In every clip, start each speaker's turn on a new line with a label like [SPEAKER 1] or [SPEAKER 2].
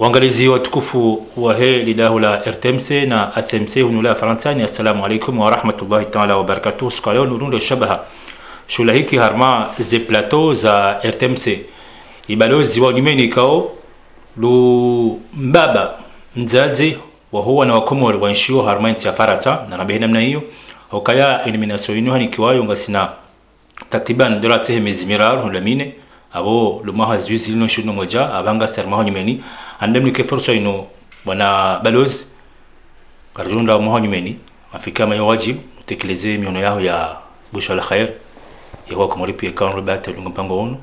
[SPEAKER 1] Waangalizi watukufu wa hili la RTMC na SMC hunula Faransani, assalamu alaikum wa rahmatullahi ta'ala wa barakatuh. Siku leo nurundo shabaha shula hiki harma ze plateau za RTMC ibalozi wa nimeni kao lu mbaba mzazi wa huwa na wakomori wa nshio harma nti ya Faransa na nabihina mna hiyo hokaya eliminasyon inu hani kiwayo ngasina takriban dola tehe mezimirar hulamine abo lumaha ziwizi lino shuno moja abanga sermaho nimeni andemni ke fursa ino wana balozi karjunda muha nimeni afika mayo wajib utekeleze miono yao ya busha la khair yawa komori pia kan rubata lungu mpango ono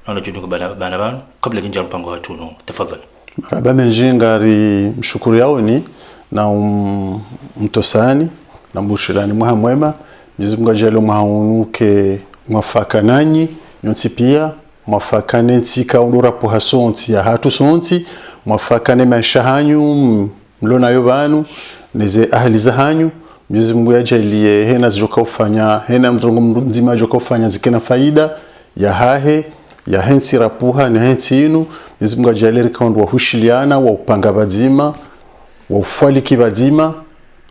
[SPEAKER 1] na junduko bana kabla jinja mpango watu no tafadhali.
[SPEAKER 2] Marhaba menjingari mshukuru yao ni na mtosani na mbushirani mwa mwema Mwenyezi Mungu ajalo maunuke mwafaka nanyi nyonsi pia mwafakane ntika undura po hasonti ya hatu sonti mwafakane maisha hanyu mlona yobanu neze ahli za hanyu Mwenyezi Mungu ajalie hena zijoka ufanya hena mzongo mzima joka ufanya zikena faida ya hahe ya hensi rapuha na hensi inu Mwenyezi Mungu ajalie rikaundu wa hushiliana wa upanga bazima wa ufaliki bazima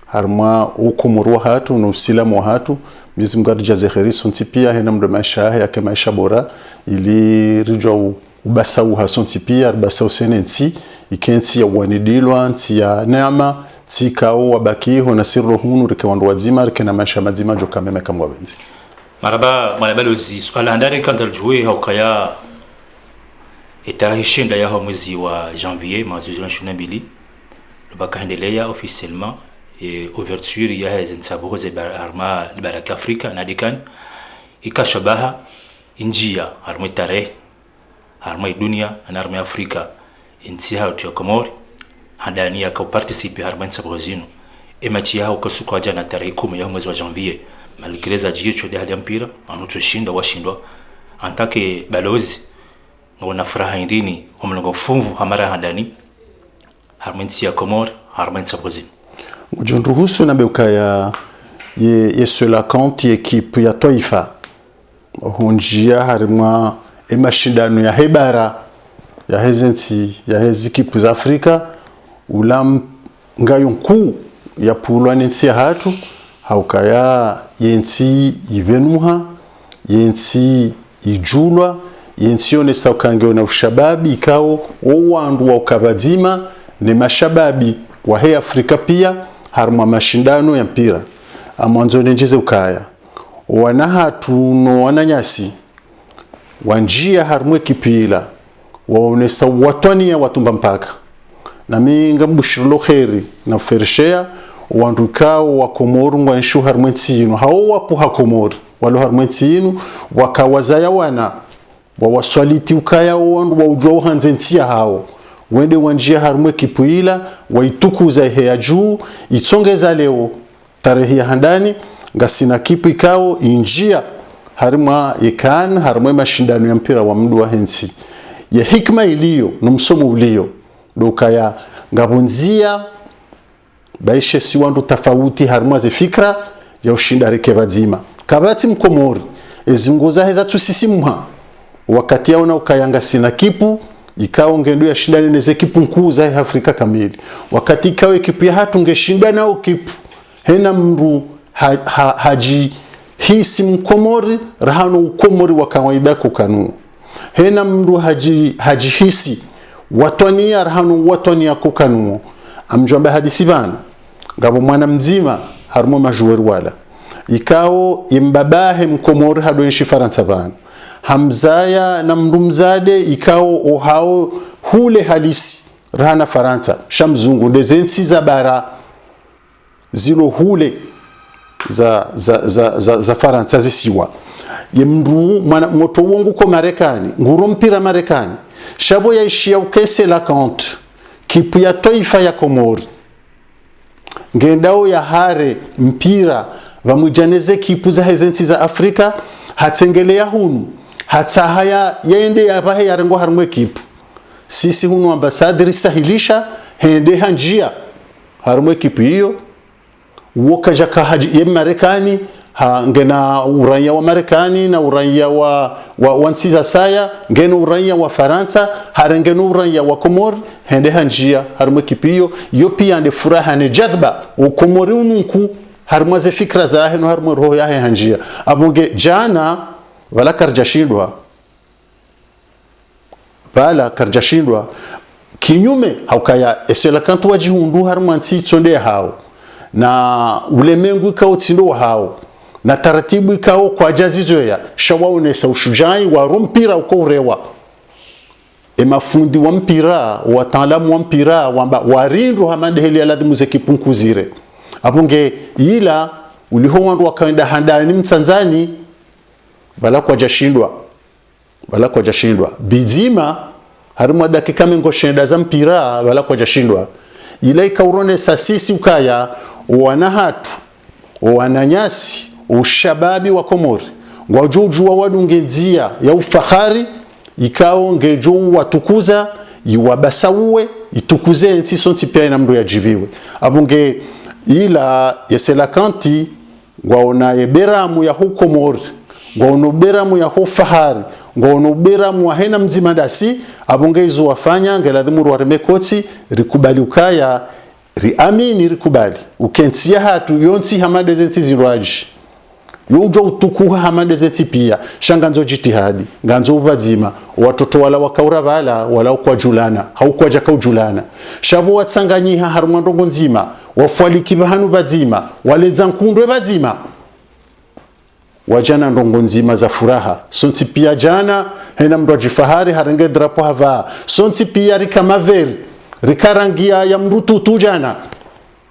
[SPEAKER 2] harma ukumuru hatu na usilamu hatu Mwenyezi Mungu ajaze kheriso ntipia hena mdo maisha yake maisha bora ili rijwa ubasau hasonti pia basau senenti ikensi ya wanidilwa nti ya neema tikao wabakiho na sirro hunu rikewandu wazima rikena maisha mazima joka meme kama wenzi.
[SPEAKER 1] Maraba balozi swala ndani kanda jwe hokaya itarahishinda ya mwezi wa janvier mwezi 2022 lubaka hendelea officiellement et ouverture ya hizi nsabuze harma baraka Afrika na dikan ikashabaha injia harma tarehe harma dunia na harma Afrika inti hauti ya Komori handani ya participer harma nsabuzino emachi yao kasuka jana tarehe 10 ya mwezi wa janvier malikeleza jicho de hali ya mpira anotoshinda washindwa antake balozi ngona furaha indini homlongo funvu hamara handani harma nti ya Komori harma nsabuzino
[SPEAKER 2] ujonruhusu na beukaya ye cela kanti equipe ya Taifa hunjia harima emashindano ya hebara ya hezenti ya hezi equipe za Afrika ulam ngayo nkuu ya pulwani nti ya hatu haukaya yenti ivenuha yenti ijulwa yenti one saukange na ushababi ikao owandu wa ukabadima ne mashababi wa he Afrika pia harma mashindano ya mpira amwanzo nenjeze ukaya wana hatu no wananyasi wanjia harmwe kipila waonesa watwani ya watumba mpaka na minga mbushirlo kheri na fershea wandukao wa Komoro ngwanshu harmwe tsino hao wapo ha Komoro walo harmwe tsino wakawazaya wana wawaswaliti ukaya wandu wa ujwa hanzentia hao wende wanjia harmwe kipuila waitukuza heya juu itsongeza leo tarehe ya handani ngasina kipu ikao injia harma yekan harma mashindano ya mpira wa mdu wa hensi ya hikma iliyo na msomo ulio dokaya ngabunzia baishe siwandu tafauti harma ze fikra ya ushinda rekebazima kabati mkomori ezunguza heza tusisimuha wakati yao na ukayanga sina kipu ikao ngendo ya shindani neze kipu nkuu za Afrika kamili wakati ikao ekipu ya hatu ngeshinda nao kipu hena mru haji hisi mkomori rahano ukomori wa kawaida kukanu hena mru haji hisi watwania rahano watwania kukanu amjomba hadisi bana ngabo mwana mzima harmo majuwer wala ikao imbabahe mkomori hadwenshi Faransa bana hamzaya na mrumzade ikao ohao hule halisi rahana Faransa shamzungu ndezensi za bara zilo hule za Faransa zisiwa yemru moto wongu ko Marekani nguro mpira Marekani shabo yaishia ukese la kant kipu ya Taifa ya Komori ngendao ya hare mpira vamujaneze kipu za hezenti za Afrika hatsengelea hunu hata haya yaende yabahe yarengo harmwe kipu sisi hunu ambasadri sahilisha hende hanjia harmwe kipu hiyo woka jaka haji ya Marekani ngena uraia wa Marekani na uraia wa nchi za saya, ngena uraia wa Faransa, harengena uraia wa Komori, hende hanjia harimo kipio yo pia ande furaha ne jadhba o Komori ununku harimo ze fikra zahe no harimo roho yahe hanjia abonge jana wala karjashindwa bala karjashindwa kinyume haukaya esela kantu wajihundu harimo nsi tsonde hao na ulemengu ikao tsindo hao na taratibu ikao kwa jazizoya shawaonesa ushujai wa rompira uko urewa mafundi wa mpira wataalamu wa mpira wamba warindu hamande heli aladhimu zekipunkuzire abunge ila uliho wandu wakaenda handani mtsanzani bala kwa jashindwa bizima harimo dakika mengo shenda za mpira bala kwa jashindwa ila ikaurone sasisi ukaya wanahatu wananyasi ushababi wa Komori ngwajuju wa wadungenzia ya ufahari ikao ngejo watukuza iwabasauwe itukuze nti sonti pia ina mdo ya jiviwe abunge ila yesela kanti ngwaona eberamu ya Komori ngwaona beramu ya fahari ngwaona beramu wa hena mzima dasi abunge izo wafanya ngeladhimuru wa remekoti rikubali ukaya riamini rikubali ukentia hatu yonti hamade zenti zirwaji yujo utukuha hamade zeti pia shanganzo jitihadi nganzo ubazima watoto wala wakaura wala kwa julana haukwa jaka ujulana shabu watsanganyiha harumwa ndongo nzima wafwaliki bahanu bazima waleza nkundwe bazima wajana ndongo nzima za furaha sonti pia jana hena mdoji fahari harenge drapo hava sonti pia rika maveri rikarangia ya mrutu tujana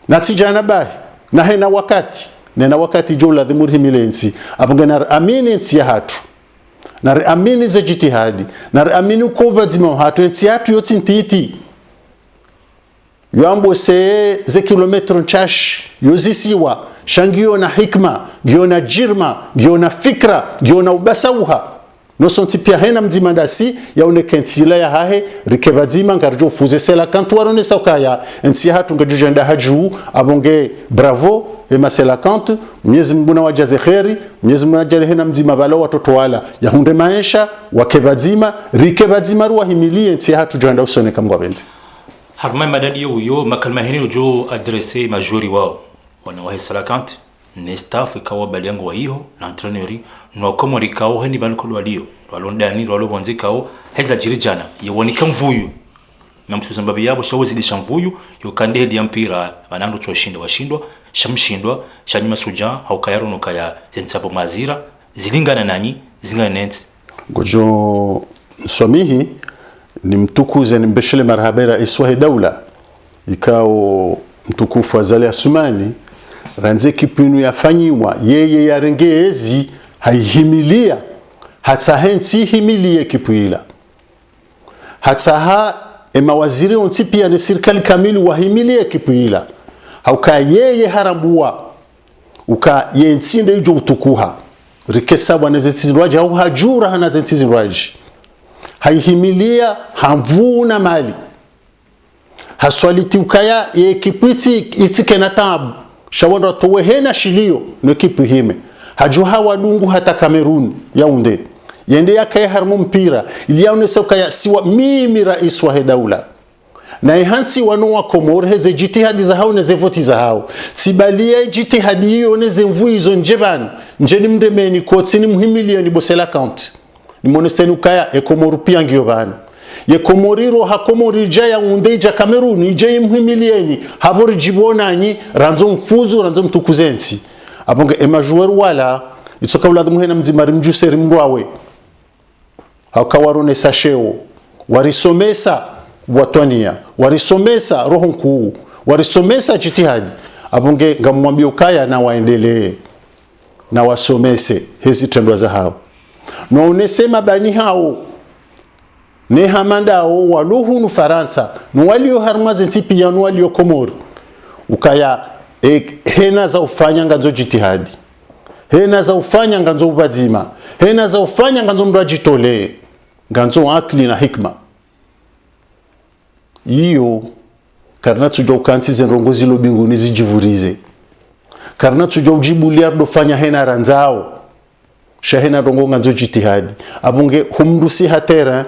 [SPEAKER 2] na tijana bahi na hena wakati nena wakati jola dhimuri milensi abungana amini nsi ya hatu na amini za jitihadi na amini kuba zima hatu nsi hatu yoti ntiti yambo se ze kilometro nchash yozisiwa shangio na hikma gio na jirma gio na fikra gio na ubasauha no sonti pia hena mzima dasi yaonekentila ya hahe rikebazima ngarjo fuze sela kantu warone saukaya nsi hatu ngajujenda haju abonge bravo masela kantu Mwenyezi Mungu na wajaze kheri Mwenyezi Mungu ajale hena mzima bala watoto wala yahunde maisha wakebazima rikebazima ruwa himilie nsi hatu janda usoneka mgwabenzi
[SPEAKER 1] harma madadi yo makalma hini jo adresse majori wao wana wahe sala kantu ne staff ikawa baliango wa hiyo na entraîneur no Komori kao hani banko walio walondani walobonzi kao heza jirijana yewonika mvuyu na mtu sababu yabo shawozi dishamvuyu yokande hedi mpira banando twashinda washindwa shamshindwa shanyima suja haukayaro no kaya zensapo mazira zilingana nanyi zingana nenti
[SPEAKER 2] gojo swamihi ni mtukuze ni mbeshele marhabera iswahe daula ikao mtukufu Azali Asumani ranze kipinu yafanyiwa yeye yarengezi haihimilia hata hensi himilie kipuila hata mawaziri onti pia ni serikali kamili wahimilie kipuila hauka yeye harambua uka yensinde yujo utukuha rikesa wana zetizirwaji au hajura hana zetizirwaji haihimilia hamvuna mali haswaliti ukaya ye kipiti itike na tabu shawanda towe hena shilio no kipu hime hajuha wadungu hata Kamerun yaunde yende yake harmu mpira iliyaonesa ukaya siwa mimi rais wa daula na ihansi wano wa Komori heze jitihadi za hao neze voti za hao sibalia jitihadi hiyo neze mvu hizo njebanu njeni mdemeni kotini muhimilia ni bosela count ni moneseni ukaya Komori pia ngio banu ye Komoriro ha Komori jaya undeja Kamerun ije muhimilieni habori jibona nyi ranzo mfuzu ranzo mtukuzensi abonge emajueru wala itsoka uladu muhena mzimari mjuseri mngwawe hakawarone sasheo warisomesa watwania warisomesa roho nkuu warisomesa jitihadi abonge ngamwambia ukaya na waendelee na wasomese hizi tendwa za hao no unesema bani hao ne hamandao waluhunu Faransa no walio harmaze ntipi ya no walio Komori ukaya hena za ufanya nganzo jitihadi hena za ufanya nganzo ubazima hena za ufanya nganzo mrajitole nganzo akli na hikma iyo karna tujo kanti zenrongozi lo binguni zijivurize karna tuja ujibu liardo fanya hena ranzao shahena rongonga nzo jitihadi abunge humrusi hatera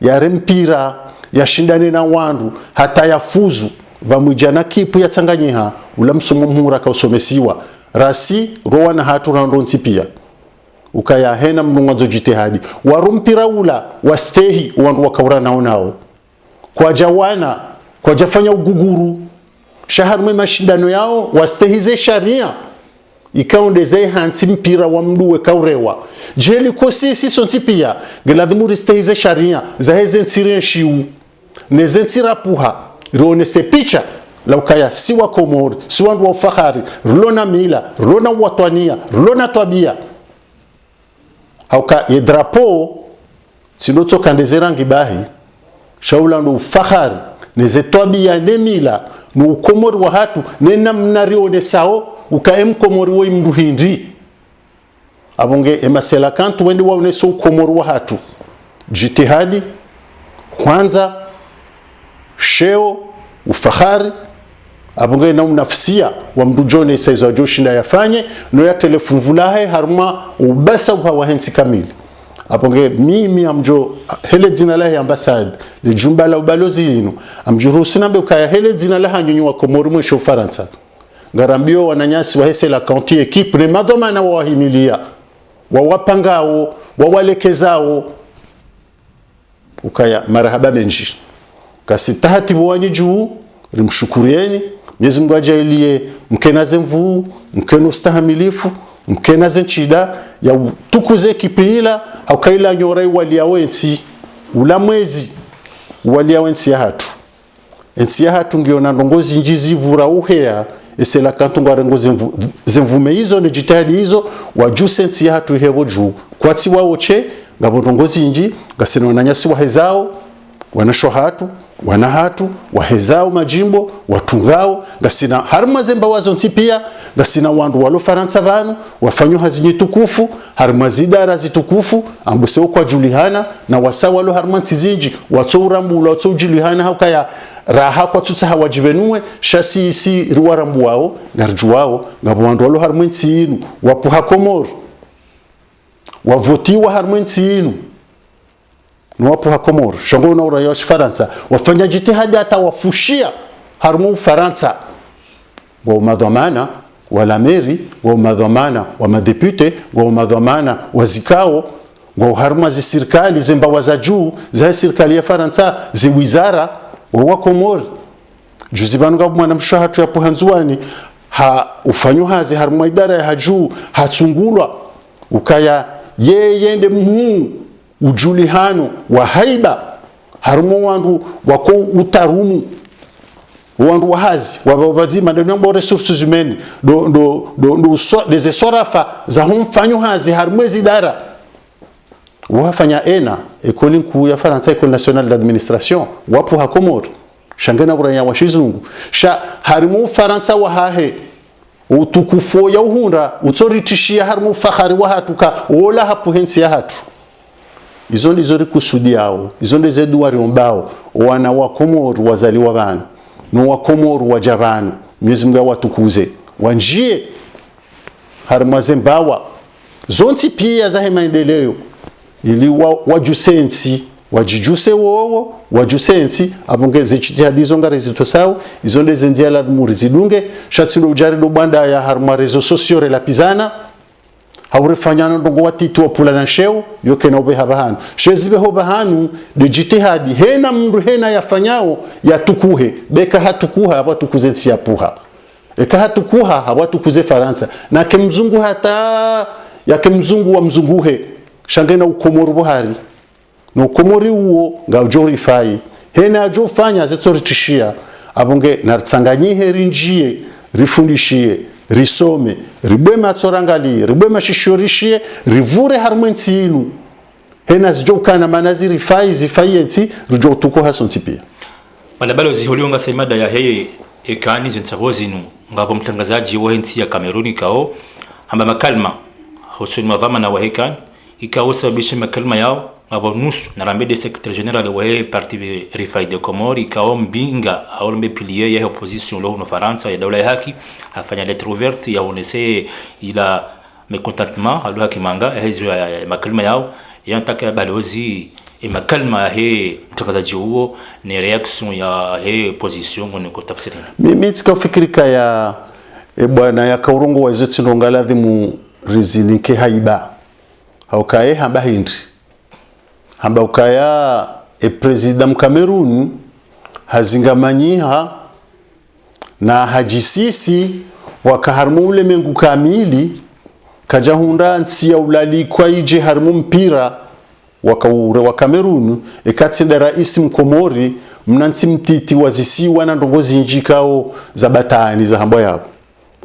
[SPEAKER 2] ya mpira ya shindane na wandu hata yafuzu vamwijana kipu ya tsanganyiha ula msomo mhura kausomesiwa rasi rowana hatu randonsi pia ukaya hena mnunga nzo jitihadi warumpira ula wastehi wandu wakaura nao kwa jawana kwa jafanya uguguru shaharme mashindano yao wastehize sharia ikaondeze hansi mpira wa mduwe kaurewa jeli kosisi sonti pia geladhimu ristehize sharia zaheze ntsire shiu neze ntira puha rone se picha laukaya siwa komori siwa ndu wa ufahari rulona mila rulona watwania rulona twabia hauka ye drapo sinoto kandeze rangi bahi shaula ndu ufahari neze twabia ne mila no ukomori wa hatu nena mnarione sao ukaem komori wo imruhindi abonge emasela kantu wende waoneso ukomori wa hatu jitihadi kwanza sheo ufahari abonge na unafsia wa mdujone saizo joshinda yafanye no ya telefunvulahe haruma ubasa wa hensi kamili abonge mimi amjo hele dzina la ambassade le jumba la ubalozi ino amjurusi nambe ukaya hele dzina la hanyunyu wa komori mwisho Ufaransa ngarambio wananyasi wa hese la county equipe ne madomana wa wahimilia wa wapangao wa walekezao ukaya marahaba menji kasitahati bwanyi juu rimshukurieni Mwenyezi Mungu ajalie mkenaze mvuu mkeno stahamilifu mkenaze chida ya tukuze kipila haukaila nyorai waliawensi ula mwezi waliawensi ya hatu ensi ya hatu ngiona ndongozi njizi vura uhea esela kantu ngwarengo zemvume hizo ni jitihadi hizo wajuse ensi ya hatu hebo juu kwatsi waoche ngabo ndongozi inji gasino nanyasi wahezao wanasho hatu wana hatu wahezao majimbo watungao gasina harma zemba wazo ntipia gasina wandu walo Faransa vanu wafanyo hazinyi tukufu harma zidara zitukufu ambuse kwa julihana na wasa walo harma ntizinji watso urambu watso julihana haukaya raha kwa tutsa hawajivenue shasi isi ruwarambu wao garju wao ngabo wandu walo harma ntinu wapuha Komoro wavotiwa harma ntinu nuwapo hakomoro shango na uraia wa Faransa wafanya jitihadi hata wafushia harmu Faransa wa madhamana wala meri wa madhamana wa madepute wa madhamana wa zikao wa harma za serikali zimbawa za juu za serikali ya Faransa zi wizara wa Komoro juzibanu gabu mwana mshahatu ya pohanzuani ha ufanyo hazi harmu idara ya hajuu hatsungulwa ukaya yende mhuu ujulihano wa haiba harumo wandu wako utarumu wandu wahazi wabazima ndio resources humaines des sorafa za humfanyo hazi harumwezi dara wafanya ena école nkuu ya Faransa école nationale d'administration wapo hakomoro shangena buraya washizungu sha harimu Faransa wahahe utukufu ya uhunda utoritishia harimu fakhari wa hatuka wala hapo hensi ya hatu izo ndizo rikusudi yao izo ndizo eduari ombao wana wa Komoro wazaliwa bana no wa Komoro wajabana Mwenyezi Mungu watukuze wanjie harmazembawa zonti pia za maendeleo ili wajusensi wajijuse wowo wajusensi abongeze chitihadizo ngare zitosao izo ndizo ndia la muri zidunge shatsilo ujari do banda ya harma rezo sociaux relapizana haurefanyana ndongo watiti wa pula na sheo yoke na ubeha bahanu shezibe ho bahanu de jitihadi hena mndu hena yafanyao yatukuhe beka hatukuha abatukuze nsi ya puha eka hatukuha abatukuze Faransa na ke mzungu hata yake mzungu wa mzunguhe shangena ukomoru buhari no ukomori uo ngaujo fai hena ajo fanya zetoritishia abonge nartsanganyihe rinjie rifundishie risome ribwema tsorangali ribwema shishorishie rivure harmwensi inu hena zijokana manaziri fai zifaienti rujo tuko hasonti pia
[SPEAKER 1] malabalo ziholiunga semada ya heye ekani zentsakozinu ngabo mtangazaji wa nchi ya Kameruni kao hamba makalma husuni madhamana wa hekan ikao sababisha makalma yao abonus na rambe de secrétaire général wa parti Rifai de Comore ikawa mbinga aombe pilier ya opposition lo no Faransa ya dola ya haki afanya lettre ouverte ya onese ila mécontentement alo haki manga hizo ya makalima yao yantaka balozi makalima he mtangazaji huo ni reaction ya he position ngone ko tafsiri
[SPEAKER 2] mimi tsikafikirika ya bwana ya kaurongo wa zeti ndongaladhi mu rizinike haiba haukae hamba hindi hamba ukaya president Cameroon hazingamanyiha na hajisisi wakaharmu ule mengu kamili kajahunda nsi ya ulali kwa ije harmu mpira wakaure wa Cameroon ekatsinda rais mkomori mnansi mtiti wazisiwa na ndongozi njikao za batani za hamba yao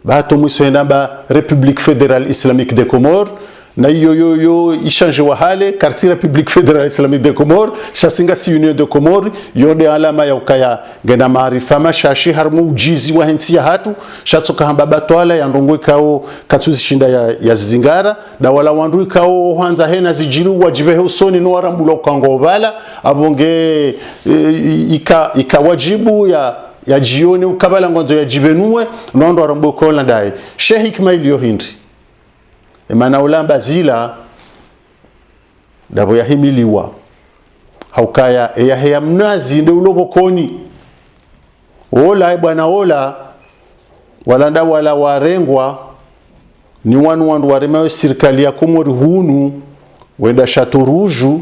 [SPEAKER 2] bato mwiso endamba République Fédérale Islamique des Comores na yo ishange wa hale quartier République Fédérale Islamique des Comores shasinga si Union de Comores yonde alama ya ukaya gena maarifa mashashi harmu ujizi wa hensi ya hatu shatsoka hamba batwala ya ndongo kao katuzi shinda ya zingara da wala wandu kao hanza hena zijiru wajibe usoni no arambula ukango vala abonge wajibu ya jioni ukabala ngonzo ya jibenue nondo arambo kola ndai Sheikh Mailio hindi emana ulamba zila dabo ya himiliwa haukaya ya heya mnazi nde uloko koni ola bwana ola walanda wala warengwa ni wanu waremayo serikali ya Komori hunu wenda Shatoruju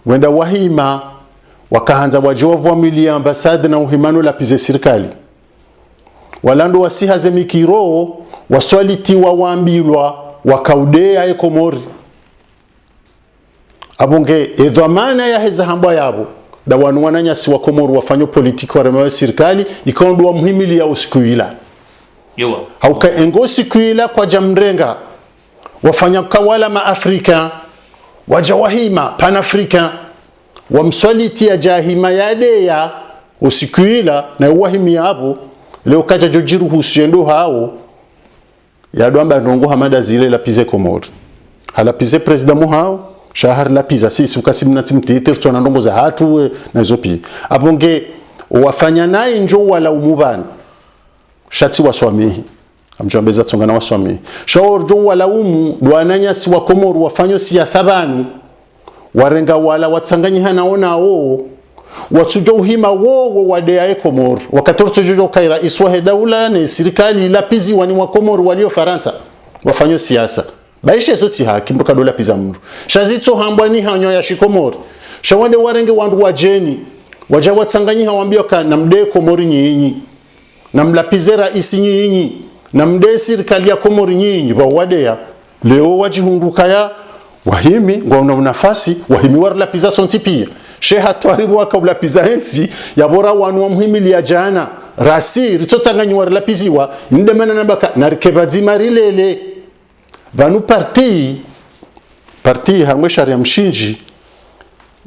[SPEAKER 2] wenda wahima wakahanza wajovu wa mili ambasade na uhimano la pize serikali walando wasihaze mikiro waswalitiwa waambilwa wakaudea Komori abonge edhamana ya heza hamba yabo da wanu wananyasi wa Komori wafanyo politiki waremayo serikali ikaondoa muhimili ya usikuila
[SPEAKER 1] yowa
[SPEAKER 2] hauka engosi kuila kwa jamrenga wafanya kawala maafrika wajawahima panafrika wamswaliti ya jahima yade ya usikuila na uwahimi hapo leo kaja jojiru husiendo hao ya doamba ndongo hamada zile la pize Komori hala pize president muhao shahar la piza sisi ukasimna timtite tsona ndongo za hatu na zopi abonge wafanya naye njo wala umubana shati waswamihi amjambeza tsongana waswamihi shaorjo wala umu dwananya si wa Komori wafanyo siasa banu warenga wala watsanganyi hanaona o watujo uhima wo wadea Komori wakatorto jojo kaira iswa daula ne serikali la pizi wani wa Komori walio Faransa wafanyo siasa baishe zoti haki mbuka dola piza mru shazito hambwani hanyo ya shikomori shawande warenge wandu wajeni waja watsanganyi hawambio ka namde Komori nyinyi namlapize raisi nyinyi namde serikali ya Komori nyinyi bawadea leo wajihunguka ya wahimi ngona nafasi wahimi warla piza sontipia sheha twaribu waka piza hensi ya bora wanu wa muhimili ya jana rasi ritotsanganyi warla piziwa ndemana nabaka narikebadzi marilele banu parti hamwe sharia mshinji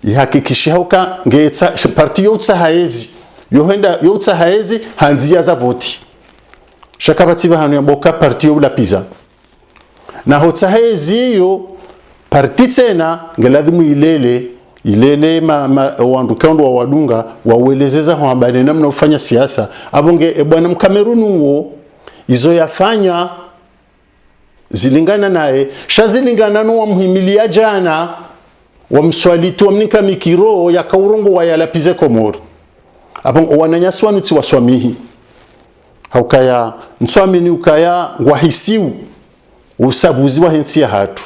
[SPEAKER 2] ihakikishia huka ngeetsa parti yotsa haezi yohenda yotsa haezi hanzia za voti shakabati bahanu ya boka parti yola piza na hotsa haezi yo parti tena ngeladhimu ilele wandu kaundu wa wadunga wawelezeza hambane namna ufanya siasa abonge bwana mkamerunu huo izo yafanya zilingana nae shazilingana no muhimilia jana wa mswaliti wa mnika mikiro ya kaurongo wa yalapize Komori abongo wananyaswa nutsi waswamihi haukaya nswamini ukaya ngwahisiu usabuzi wa hensi ya hatu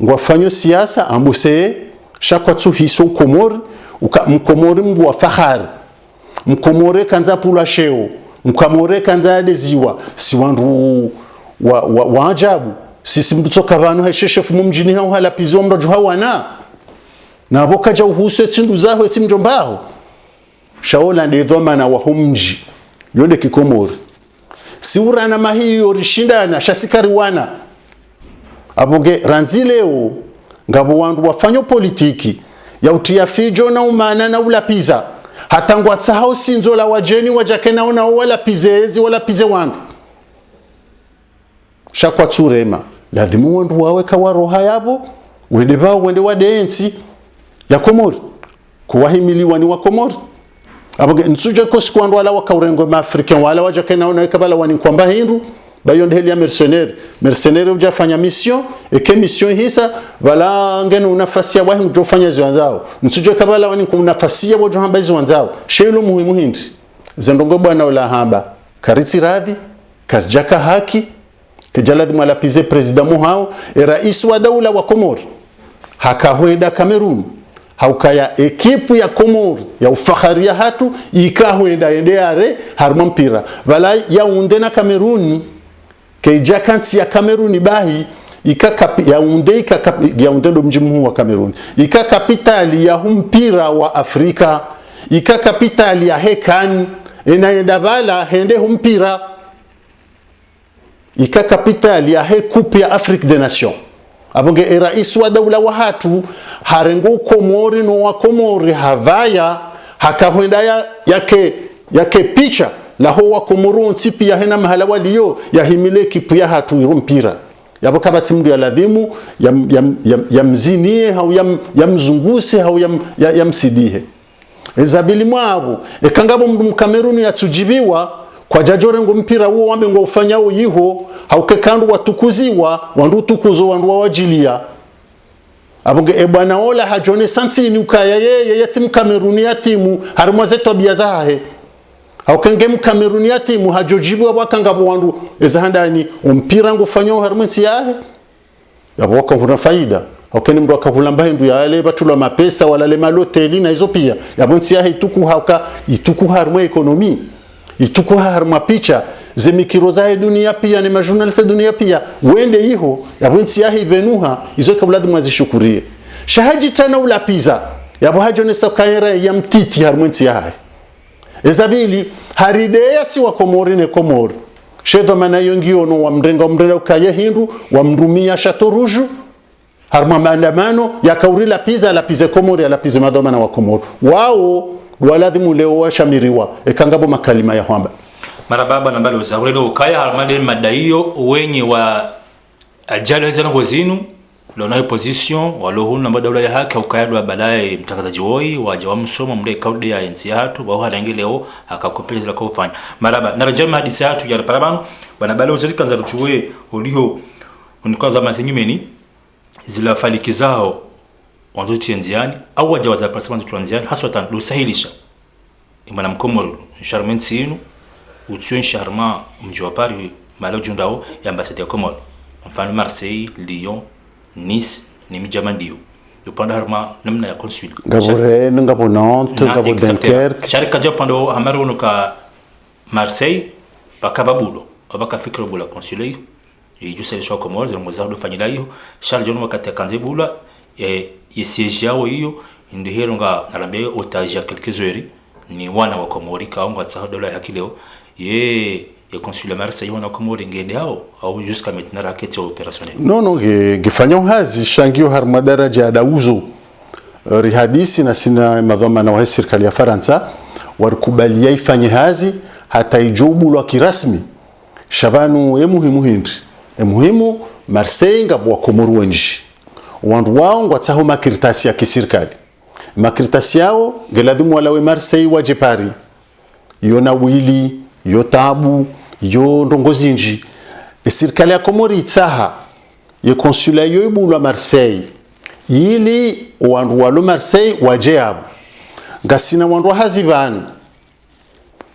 [SPEAKER 2] ngwafanyo siasa ambuse shakwatsu hiso Komori mkomori mgu wa fahari mkomore kanza pula sheo mkamore kanza yadeziwa si wandu wa ajabu sisi mtutoka vanu haisheshefu mumjini hao halapizo mraju hawana na aboka ja uhuse tsindu zaho eti mjombaho shaola ndedhoma na wahumji yonde kikomori si urana mahiyo rishindana shasikari wana abonge ranzileo ngabo wandu wafanyo politiki ya utia fijo na umana na ulapiza hata ngwatsa hao sinzo la wajeni wajakena ona wala pizezi wala pize wandu shakwa tsurema ladhimu wandu wawe kawa roha yabo wende bao wende wa densi ya Komori kuwahimiliwa ni wa Komori abage nsuje ko sikwando wala wakaurengo ma africain wala waja kana ona kabala wani kwamba hindu bayonde heli ya mercenaire ujafanya mission eke mission hisa wala ngeno nafasi ya wahi ujofanya ziwanzao nsuje kabala wani kwa nafasi ya wajo hamba ziwanzao shelo muhimu hindi zendongo bwana wala hamba kariti radhi kasjaka haki kejaladi mwalapize president muhao rais wa daula wa Komori hakahweda Kamerun haukaya ekipu ya Komori ya ufakharia hatu ikahweda endeare harma mpira wala ya unde na Kameruni keijakansi ya Kameruni bahi ya unde ndo mji mkuu wa Kameruni ika kapitali ya mpira wa Afrika ika kapitali ya Hekan inaenda vala hende mpira ika kapitali ya Coupe ya Afrique des Nations abonge rais wa daula wa hatu harengo Komori no wa Komori havaya hakahwenda yake picha la ho wa Komoro nsipi ya hena mahala waliyo ya himile kipu ya hatu mpira yabo kabati mdu ya ladhimu ya mzinie au ya mzunguse au ya msidihe ezabili mwabo ekangabo mdu mkameruni yatujibiwa kwa jajore ngo mpira huo wambe ngo ufanyao yiho hauke kandu watukuziwa wandu tukuzo wandu wajilia abonge bwana ola hajone santini ukaya yeye yati Kameruni ya timu harimo zetu biazahe haukenge Kameruni ya timu hajojibu abakangabo wandu ezahandani mpira ngo ufanyao harimo ntiyahe yabo wakahuna faida haukeni mdu akahulamba hindu yale batula mapesa wala le maloteli na hizo pia yabo ntiyahe ituku harimo ekonomi ituku harma picha zemikiro za dunia pia ni majournaliste dunia pia wende hiho yabo ntiyahe venuha izo kabuladi mwazishukurie shahaji tana ulapiza yabo hajone sakayera ya mtiti harmo ntiyahe ezabili haridea si wa Komori ne Komori shedo mana yongiono wa mrenga ukaye hindu wa mrumia shatoruju harma maandamano ya kaurila piza la pize Komori ya la pize madomana wa Komori wao waladhimu leo washamiriwa ekangabo makalima ya hwamba
[SPEAKER 1] marababa na mbalo za urelo ukaya harmade madaiyo wenye wa ajali zana hozinu lona position walohu na madaula ya haki ukayadwa baadaye mtangazaji woi waje wamsoma mle kaudi ya nchi hatu wao halangi leo akakopeza kwa kufanya maraba na rajama hadithi hatu ya parabano bana balo zilika za ruchwe ulio unikaza masinyimeni zila faliki zao wanduti nziani au waje waza parasema tuanziani haswa tan lusahilisha imana mkomoro Charmaine Sinu utio Charma mji wa Paris malo jundao ya ambassade ya Komoro mfano Marseille Lyon Nice ni mijamandio yopanda harma namna ya consul
[SPEAKER 2] ngabore ngabo Nantes ngabo Dunkerque
[SPEAKER 1] sharika japando hamaro nuka Marseille bakababulo abaka fikro bula consulat yujusele shwa Komoro zero mozardo fanyila hiyo Charles John wakati akanze bula siège yao hiyo ndihero nga narambe otage ya quelques heures ni wana wa Komori kaonga tsaho dola ya kileo ya consulat Marseille wana Komori ngende hao au jusqu'à maintenant raquette opérationnelle
[SPEAKER 2] non gifanywa hazi shangio harma daraja ya dauzo rihadisi na sina madhamana wa serikali ya Faransa warikubalia ifanye hazi hata ijobu lwa kirasmi shabanu muhimu hindi muhimu Marseille ngabwa Komoro wenji wandu wao ngwatsaho makiritasi ya kisirikali makiritasi yao geladimu walawe Marseille waje Paris yona wili yo tabu yo ndongozinji serikali ya Komori itsaha ye consulat yo ibulwa Marseille ili wandu walo Marseille waje abo ngasina wandu hazivanu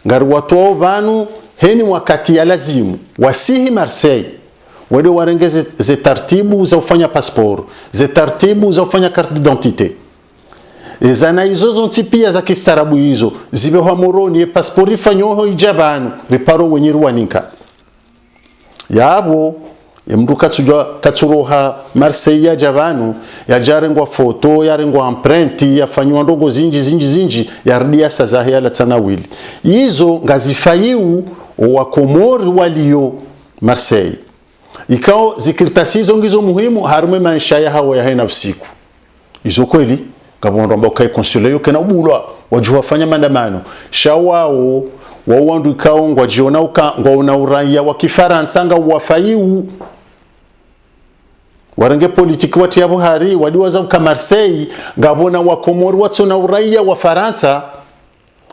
[SPEAKER 2] ngari watu vanu heni wakati ya lazimu wasihi Marseille wede warengeze ze tartibu za ufanya passport ze tartibu za ufanya carte d'identité ezana hizo zonti pia za kistarabu hizo zibe wa moroni ye passport ifanyoho ijabanu riparo wenye ruwaninka yabo mdu katsuroha Marseille ya javanu ya jarengwa foto ya rengwa empreinte ya fanywa ndogo zinji ya rudia sazahi ala tsanawili hizo ngazifayiu wa Komori walio Marseille ikao zikiritasi hizo ngizo muhimu harume maisha ya hawa ya haina usiku hizo kweli kabondo ambao kai consulat yoke na ubulwa wajua fanya maandamano shawao wawandu ikao ngwajiona ngwaona uraia wa Kifaransa nga wafayiu warange politiki wati ya Buhari waliwaza uka Marseille ngabona wa Komori watsona uraia wa Faransa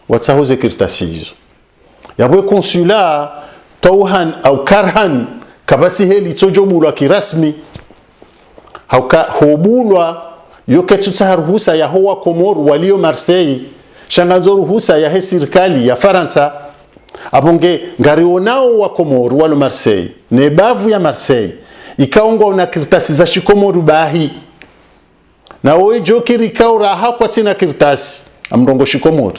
[SPEAKER 2] watsahoze kirtasi hizo yabwe konsula tauhan au karhan kabasi heli tsojobulwa kirasmi hauka hobulwa yoketutsa ruhusa ya hoa Komoro walio Marseille shanganzo ruhusa ya he serikali ya Faransa abonge ngarionao wa Komoro walo Marseille ne bavu ya Marseille ikaungwa na kirtasi za shikomoru bahi na oe jokiri kaura hapa tina kirtasi amrongo shikomoru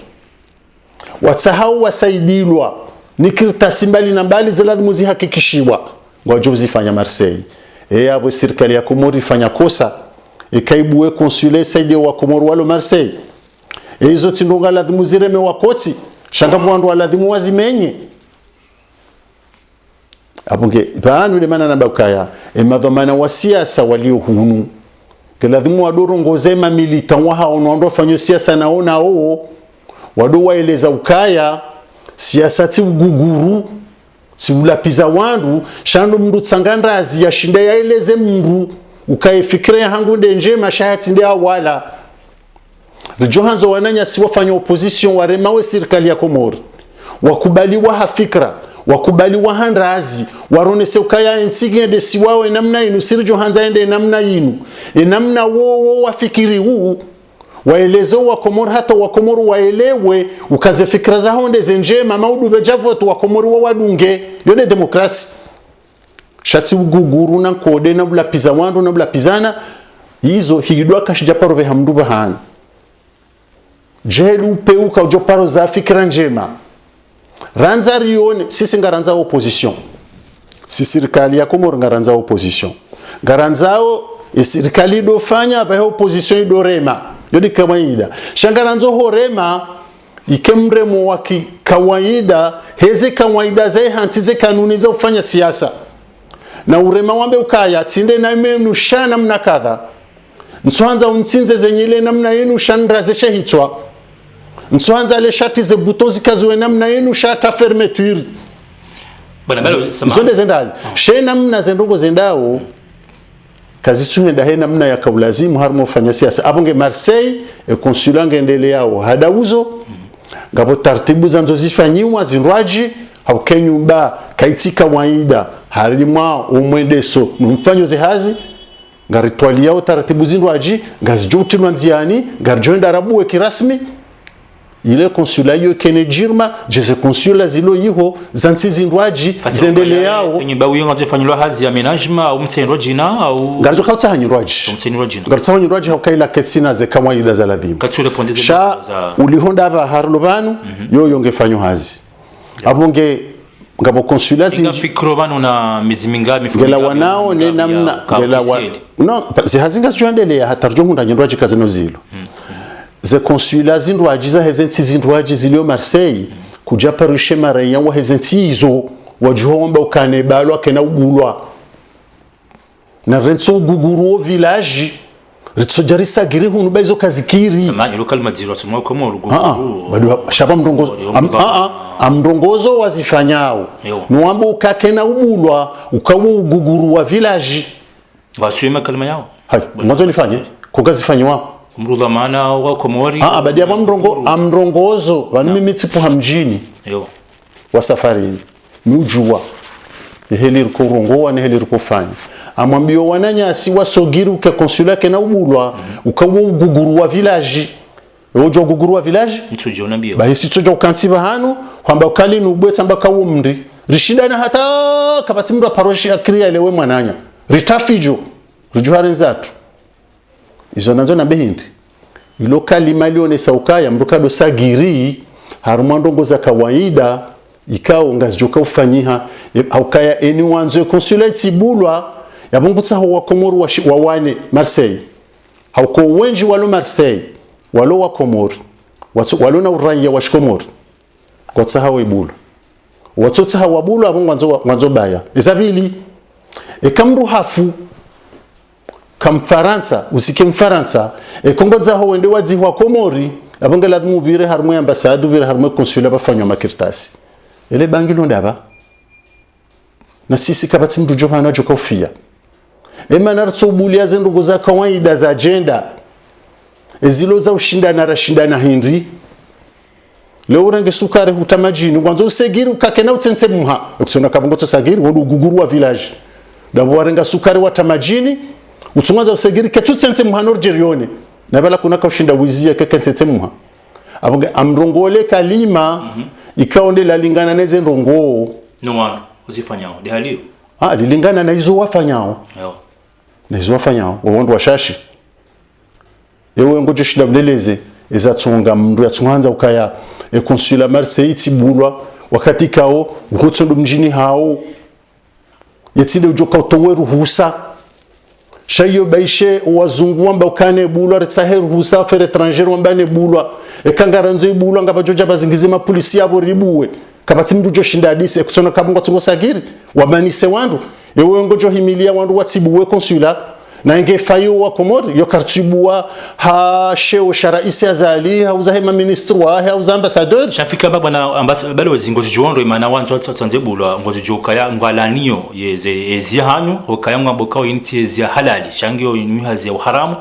[SPEAKER 2] watsahau wasaidilwa ni kirtasi mbali na mbali ziladhimu zihakikishiwa wajo zifanya Marseille abo serikali ya Komoro ifanya kosa ikaibuwe konsule saidi wa Komoro walo Marseille hizo tindonga ladhimu zireme wakoti shanga mwandu waladhimu wazimenye abunge baanu ile mana nabakaya emadhamana wa siasa walio hunu keladhimu wadoro ngozema militant wa hao ndo fanyo siasa naona oo wado waeleza ukaya siasa ti uguguru ti ulapiza wandu shando mndu tsangandazi ya shinda yaeleze mndu ukaifikire hangu ndenje mashahati ndia wala Johanzo wananya si wafanya opposition waremawe serikali ya Komoro wakubaliwa hafikra wakubaliwa handrazi waronese ukaya nsige de siwawe namna inu siri Johanza ende namna inu namna wo wafikiri huu waelezo wa Komoro hata wa Komoro waelewe ukaze fikra za honde zenjema maudu bejavoto wa Komoro wadunge yone demokrasi shati uguguru na kode na bulapiza wandu na bulapizana hizo hidwa kashijaparo ve hamdu bahana jelu peuka ujoparo za fikra njema ranza rione sisi ngaranza opposition si serikali ya Komoro ngaranza opposition ngaranzao serikali dofanya ba opposition idorema yodi kawaida shangaranzo horema ikemremo wa kawaida heze kawaida ze hantize kanuni za kufanya siasa na urema wambe ukaya tsinde na menu shana mna kadha nswanza unsinze zenyele namna yenu shandra ze shehitwa nswanza le shati ze butozi kazwe namna yenu shata fermeture
[SPEAKER 1] bana balo sama
[SPEAKER 2] zonde zendazi she namna zendongo zendao kazi sunenda he namna ya kaulazimu harmo fanya siasa abonge Marseille e consulat ngendeleao hadauzo ngabo taratibu zanzo zifanyiwa zinrwaji haukenyumba kaitika waida harimwa umwendeso numfanyo zihazi ngaritwali yao taratibu zinrwaji ngazijuti nwanziani ngarjoenda rabuwe kirasmi ile consulat yo kenejirma jeze consulat zilo yiho zansi zinrwaji zendele yao
[SPEAKER 1] nyumba uyo ngazifanywa hazi ya menagement au mtsenrojina au
[SPEAKER 2] ngarjo kautsa hanyirwaji ngartsa hanyirwaji haukaila ketsina ze kawaida za ladhimu
[SPEAKER 1] katsule pondeze
[SPEAKER 2] za ulihonda ba harlobanu yo yongefanywa hazi abonge ngabo consulat
[SPEAKER 1] zinga fikro bano na miziminga
[SPEAKER 2] ngela wanao ne namna ngela wa no zihazinga zjoendelea hatarjo hunda nyirwaji kazino zilo ze consulat zinrwaji za hezenti zinrwaji zilio Marseille kuja parishe maraya wa hezenti izo wajomba ukane balwa kena ugulwa na renso guguru village ritso jarisa giri hunu baizo kazikiri
[SPEAKER 1] samani local majiro tumo Komoro
[SPEAKER 2] bado shaba mndongozo amndongozo wazifanyao nuambo ukakena ubulwa ukawo uguguru wa village
[SPEAKER 1] wasema kalima yao
[SPEAKER 2] hai mwanzo nifanye kugazifanywa
[SPEAKER 1] mrudha maana wa Komori
[SPEAKER 2] badia amndongozo vanu mimi tsipo hamjini wa safari mujua heli rukorongoa na heli rukofanya amwambio wananyasi wasogiri uke consulat kena ubulwa ukawo uguguru wa village ojo guguru wa village
[SPEAKER 1] ntujo nambio
[SPEAKER 2] bahisi tujo kansiba hanu kwamba ukali nubwetsa mbaka wo mndi rishidana hata kabati mndu paroshi akria elewe mwananya ritafijo rujuhare nzatu izo nazo na behindi ilokali malione saukaya mrukado sagiri harumandongo za kawaida ikao ngazijoka ufanyiha haukaya eni wanzo consulat ibulwa yabungutsa ho wa Komoro wa wane Marseille hauko wenji walo Marseille walo wa Komoro walo na uraia wa Komoro kwatsa hawe ibulwa watsotsa hawa bulwa abungwanzo wanzo baya isabili ekamru hafu kam Faransa usike mfaransa kongoza ho wende wazi wa Komori abangala mubire harmo ambassade ubire harmo consulat bafanywa makirtasi ele bangilo ndaba na sisi kabati mdu jopana joka ufia ema nartsobulia zendugu za kawaida za agenda ezilo za ushindana rashindana hindi leo urange sukari hutamajini ngwanzo usegiri ukakena utsense muha ukusona kabongo to sagiri wondu guguru wa village dabo warenga sukari wa tamajini utsungaza usegiri ketutsense muha norjerione na bala kuna kaushinda wizia kekentse muha abonga amrongole kalima ikaonde la lingana neze ndongo
[SPEAKER 1] no wana uzifanyao de halio
[SPEAKER 2] lilingana na hizo wafanyao na hizo wafanyao wondu washashi ewe ngoje shida mleleze ezatsonga mndu yatsunganza ukaya consulat Marseille tibulwa wakati kao ngotsondo mjini hao yetside ujoka utowe ruhusa shayo baishe wazungu wamba ukane bulwa retsahe ruhusa fer étranger wamba ne bulwa ekangaranzo ibulwa ngabajoja bazingize ma polisi yabo ribuwe kabati mndu jo shinda hadisi ekutsona kabunga tsungo sagiri wamanise wandu ewe ngojo himilia wandu watsibuwe consulat na inge fayo wa Komori yo kartibua ha sheo sharaisi azali hauza hema ministre wa hauza ambassadeur
[SPEAKER 1] shafika baba na ambassadeur zingozi jondo imana wanzo tsanze bulwa ngozi jokaya ngwalanio yeze ezia hanyu okaya ngambokao inti ezia halali shangio mihazi ya haramu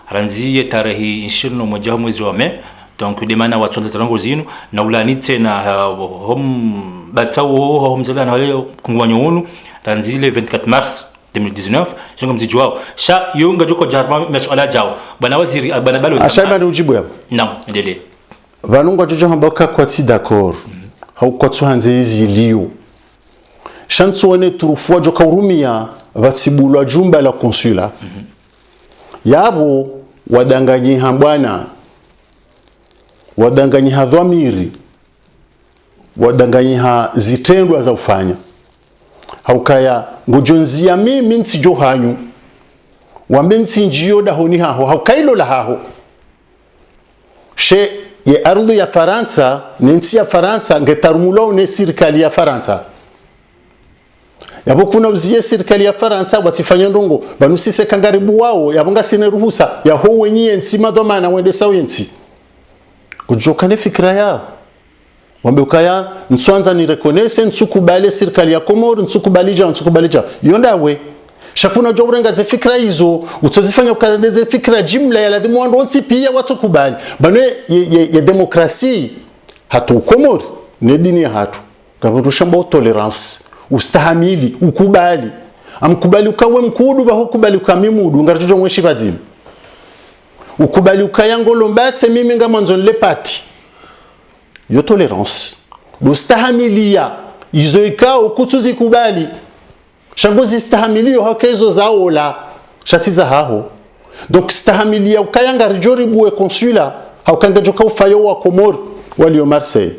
[SPEAKER 1] ranziye tarehe 21 mwezi wa Mei donc demana watsonza tarango zinu na ulanite na hom batsawo homzela na leo kungwanyo ranzile 24 mars 2019 jonga mziji wao sha yunga joko jarma masuala jao bana waziri bana balo
[SPEAKER 2] ashaba ni ujibu yabo
[SPEAKER 1] non endelee
[SPEAKER 2] vanunga jojo hamboka kwa ti d'accord hau kwa tsuhanze hizi liyo shantsone turufua joka urumia vatsibulwa jumba la konsula yabo wadanganyi hambwana wadanganyi hadhamiri wadanganyi ha zitendwa za ufanya haukaya ngojonzia mimi nsijo hanyu wambe nsinjiyo dahoni haho haukailo la haho she ye ardhi ya Faransa nensi ya Faransa ngetarumulo ne serikali ya Faransa yabo kuna uziye serikali ya Faransa watifanya ndongo banusise kangaribu wao yabonga sine ruhusa ya ho wenye nsima domana wende sawensi kujokane fikra yao wambe ukaya nswanza ni reconnaisse nsukubale serikali ya Komoro nsukubali yonda we shakuna jo urenga ze fikra hizo utozifanya ukazeze fikra jumla ya ladhimu wando onsi pia watukubali bane ya demokrasi hatu Komoro ne dini ya hatu kaburusha mbo tolerance ustahamili ukubali amkubali ukawe mkudu ba hukubali ukamimudu ngarajojo mweshi bazimu ukubali ukayangolo mbatse mimi ngamanzo lepati yo tolerance ustahamilia izo ikao kutuzi kubali shangozi istahamilio hakezo zaola shatiza haho donc istahamilia ukayanga rijoribuwe konsula haukanga joka ufayo wa Komoro walio Marseille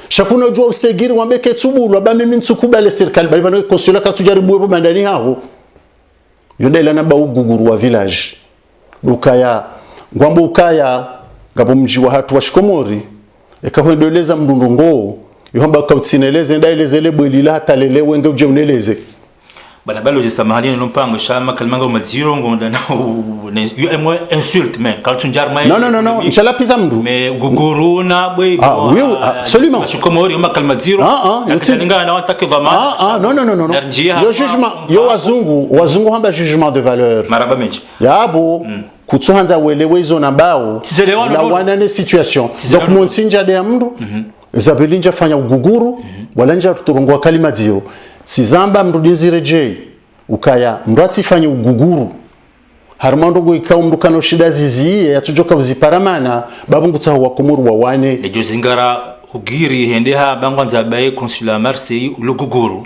[SPEAKER 2] shakuna jua usegiri wambeke tsubulwa ba mimi ntsukubale serikali bali bano konsula katujaribuwe bo bandani haho yonda ilana ba uguguru wa village ukaya ngwambo ukaya ngabo mji wa hatu wa Shikomori ekahwendeleza mndundungo yohamba kautsineleze ndaelezele bwelila hatalele wenge uje uneleze
[SPEAKER 1] bana balo jisamahani no mpango shama kalmanga maziro ngonda na moi insulte mais quand tu jar mai
[SPEAKER 2] non inchala pisa mndu
[SPEAKER 1] mais guguru na bwe
[SPEAKER 2] oui absolument
[SPEAKER 1] Shikomori ma kalmaziro yatinga na watake vama
[SPEAKER 2] non yo jugement yo wazungu hamba jugement de valeur
[SPEAKER 1] maraba menji
[SPEAKER 2] yabo kutsuhanza welewe izo nambao la wanane situation donc monsinja de mndu zabelinja fanya uguguru wala nja turongwa kalima ziro sizamba mrudinzire je ukaya mratsi fanya uguguru harmando go ikao mndu kano shida ziziye yatujoka uziparamana babungutsa wa Komoro wa wane
[SPEAKER 1] lejo zingara ugiri hende ha bangwanza bae consulat Marseille luguguru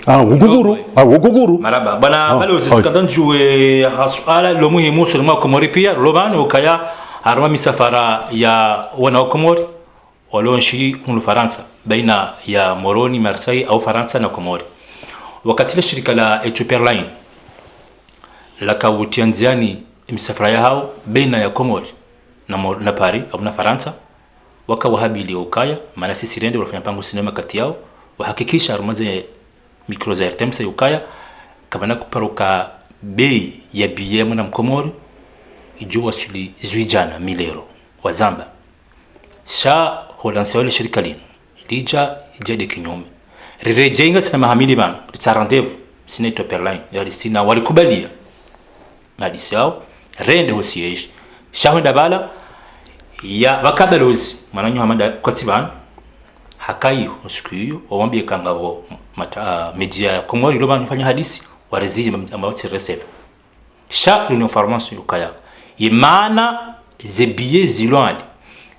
[SPEAKER 2] uguguru
[SPEAKER 1] maraba bana balo zikandanjwe hasuala lo muhimu sulma Komori pia lobano ukaya harma misafara ya wana Komori walonshi kunu Faransa baina ya Moroni Marseille au Faransa na Komori wakati ile shirika la Ethiopia Airlines la kawutianziani misafara yao baina ya Komori na Paris au na Faransa wakawahabili ukaya maana sisi rende walifanya pango sinema kati yao wahakikisha arumaze micro za RTMC ukaya kabana kuparuka bei ya BM na Komori ijuwa shuli zwijana milero wa Zamba sha holansi wale shirika lino lija ijade kinyume rirejenga sina mahamili bana tsarandevu sina Ethiopia Airlines yali sina walikubalia hadisi yao rende hosiyeje shaho ndabala ya bakabalozi mananyo hamada kotsiban hakayo usikiyo wambie kangabo media ya Komori lo banifanya hadisi warizije ambao receive sha une information yukaya imana zebiye zilwandi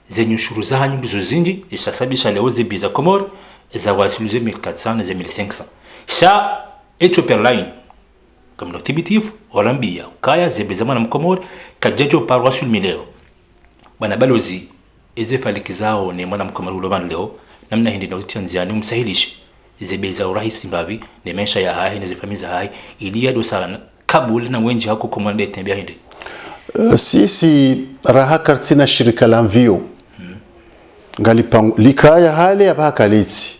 [SPEAKER 1] zenye ushuru za hanyu zozindi isasabisha leo zebiye za Komori za wasiluze 1400 na 1500 sha Ethiopian Line kama notibitifu walambia ukaya zebiye za mwana mkomori kajejo parwasul mileo bana balozi ezefaliki zao ni mwana mkomori lo ban leo namna hindi na utianziani umsahilishe zebiye za urahisi mbavi ne mesha ya hai na zefamiza hai ilia do sana Kabul na wenji hako komande tembea hindi
[SPEAKER 2] sisi raha kartina shirika la mvio ngalipang likaya hale abaka liti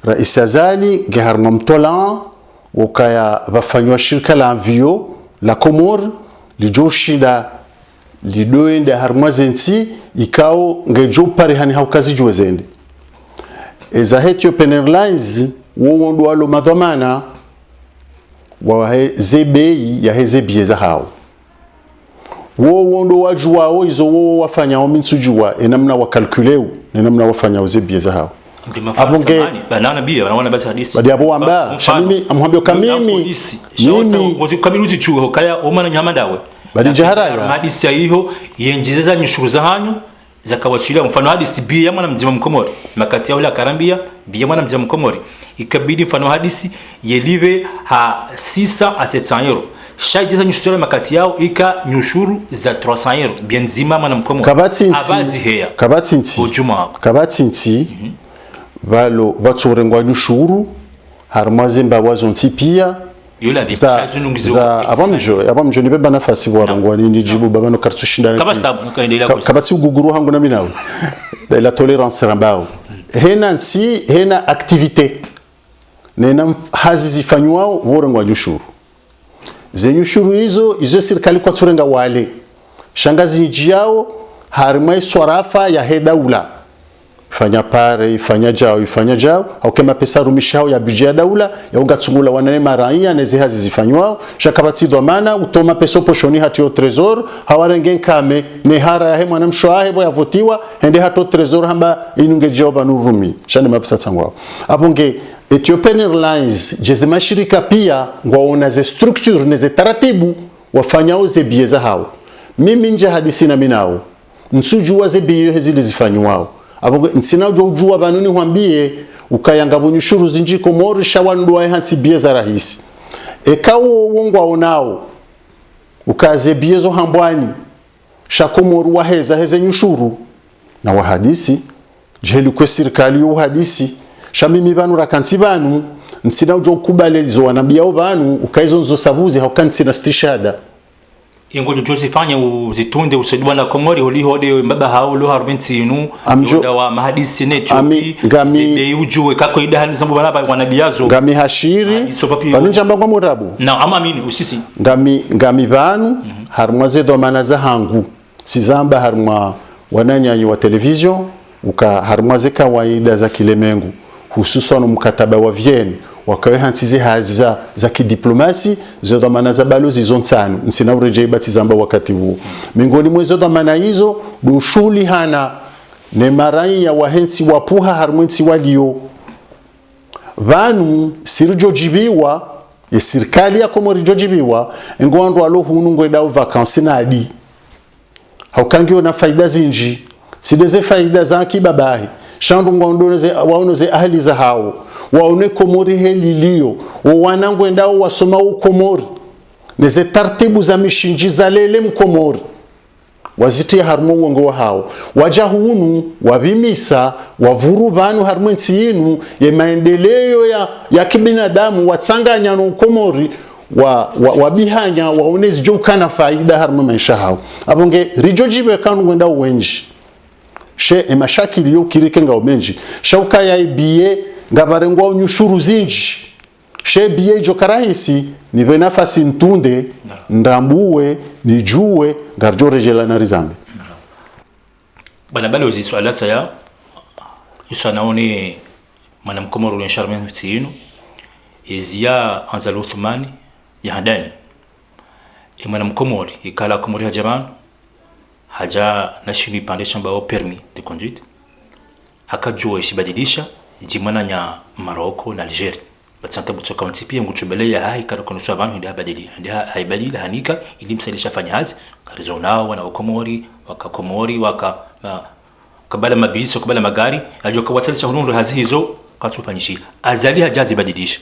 [SPEAKER 2] rais azali geharma mtola ukaya bafanywa shirika la mvio la Komor lijoshinda lidoende harma zenti ikao ngejo pare hani haukazi jwezende eza Ethiopian Airlines wo ndo alo madhamana wa zebei ya hezebie za hao wo ndo wajua izo wo wafanya omintsujua enamna wa calculeu enamna wafanya uzebie za hao
[SPEAKER 1] abonge banana bia wanaona basi hadisi
[SPEAKER 2] badi abo amba mimi amwambio kamimi
[SPEAKER 1] wote kamiluzi chuo kaya omana nyamadawe
[SPEAKER 2] badi jaharaya
[SPEAKER 1] hadisi hiyo yenjeza nyushuru za hanyu zakawashiria mfano hadisi bia mwana mzima mkomori makati yao la karambia bia mwana mzima mkomori ikabidi mfano hadisi yelive ha 600 a 700 euro shaje za nyushuru makati yao ika nyushuru za 300 euro bien nzima mwana mkomori
[SPEAKER 2] abazi heya kabatsinti valo vatsorengwa nyushuru harmazemba wazonti pia za abamjo ni beba nafasi warongwa ni jibu baba no kartushinda kabati uguguru hangu na minawe la tolérance rambao hena activité nena hazi zifanywa worongwa nyushuru zenyushuru hizo serikali kwa tsorenga wale shangazi njiao harma swarafa ya hedaula fanya pare ifanya jao au kama pesa rumishao ya budget ya daula ya ungatsungula wanane maraia neze hazi zifanywa shakabati dhamana utoma pesa poshoni hati yo trésor hawarengen kame nehara ya mwana mshwahe bo yavotiwa hende hato trésor hamba inunge joba nurumi shane mapesa tsangwa abonge Ethiopian Airlines jezema shirika pia ngwaona ze structure neze taratibu wafanyao ze bieza hao mimi nje hadisi na minao nsujua ze biyo hezili zifanywa abo nsina ujua banuni hwambie ukayanga bunyushuru zinji Komori shawandwa hansi bieza rahisi ekawo wongwa onao ukaze biezo hambwani shakomoru waheze nyushuru na wahadisi jeli kwa serikali yo hadisi shamimi banu rakansi banu nsina ujokubale zo wanabia banu ukaizo nzo sabuzi haukansi na stishada
[SPEAKER 1] ingo jozi fanya uzitunde usidwa na Komori ulihode mbaba hao lo 40 inu yoda wa mahadisi neti ngami ujue kako ida hali zambo balaba wanabiazo
[SPEAKER 2] ngami hashiri banu njamba kwa murabu
[SPEAKER 1] na ama mini usisi
[SPEAKER 2] ngami banu harmwaze domana za hangu sizamba harmwa wananyanyi wa television uka harmwaze kawaida za kilemengu hususan mkataba wa Vienne wakawe hantize hazi za kidiplomasi zo dhamana za balozi zontano nsina urejei batizamba wakati huo mingoni mwezo dhamana hizo dushuli hana ne marai ya wahensi wapuha harmwensi walio vanu sirjo jibiwa ya serikali ya Komori jojibiwa ngondo alo hunu ngweda vacances na adi haukangio na faida zinji sideze faida za kibabahi shandu ngondoneze waonoze ahli za hao waone Komori helilio wanangu endao wasoma Komori neze taratibu za mishinji za lele mkomori wazitia harmo wongo hao wajahunu wabimisa wavuru banu harmo ntinu ya maendeleo ya kibinadamu watsanganya no Komori wabihanya waonezi jokana faida harmo maisha hao abonge rijojibe kanu ngenda wenji she emashakili yo kirike nga omenji shauka ya biye ngabarengwa unyushuru zinji she biye jo karahisi ni benafasi ntunde ndambuwe nijue ngarjo rejela na rizange
[SPEAKER 1] bana balozi swala saya isanaone mana mkomoro le Charmaine Tsinu ezia anzalo Uthmani ya hadani imana mkomori ikala komori hajaman haja nashini pande shamba au permis de conduite hakajua ishibadilisha jimana nya Maroko na Algeria batsanta butsoka mtipia ngutubele ya hai kana kono abantu ndia badili ndia haibadili hanika ilimsailisha fanya hazi karizo nao wana ukomori wakakomori kabala mabizo kabala magari ajua kawasalisha hunundu hazi hizo katufanyishia azali hajazi badilisha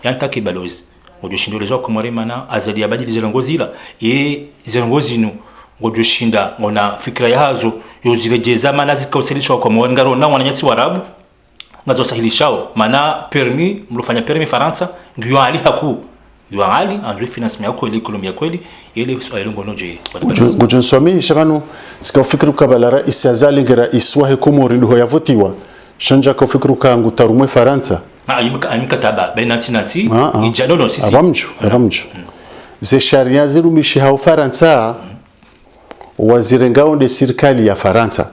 [SPEAKER 1] yantaki balozi ngojushindolezo komori mana azali abadili zilongozila zilongozi nu ngojushinda ngona fikra yazo yozirejeza mana zikauselishwa komori ngaro na wananyasi warabu ngazo sahilishao mana permis mlofanya permis Faransa ndio ali haku ndio ali andri finance yako ile economy kweli ile swali ngonoje
[SPEAKER 2] gujunsomi shabanu sikafikiri kabala rais azali ngira iswahe komori ndio yavotiwa shanja kafikiri kangu tarumwe Faransa
[SPEAKER 1] amkataba benati ijano no sisi
[SPEAKER 2] abamju ze sharia zirumishi hao Faransa waziri ngao de serikali ya Faransa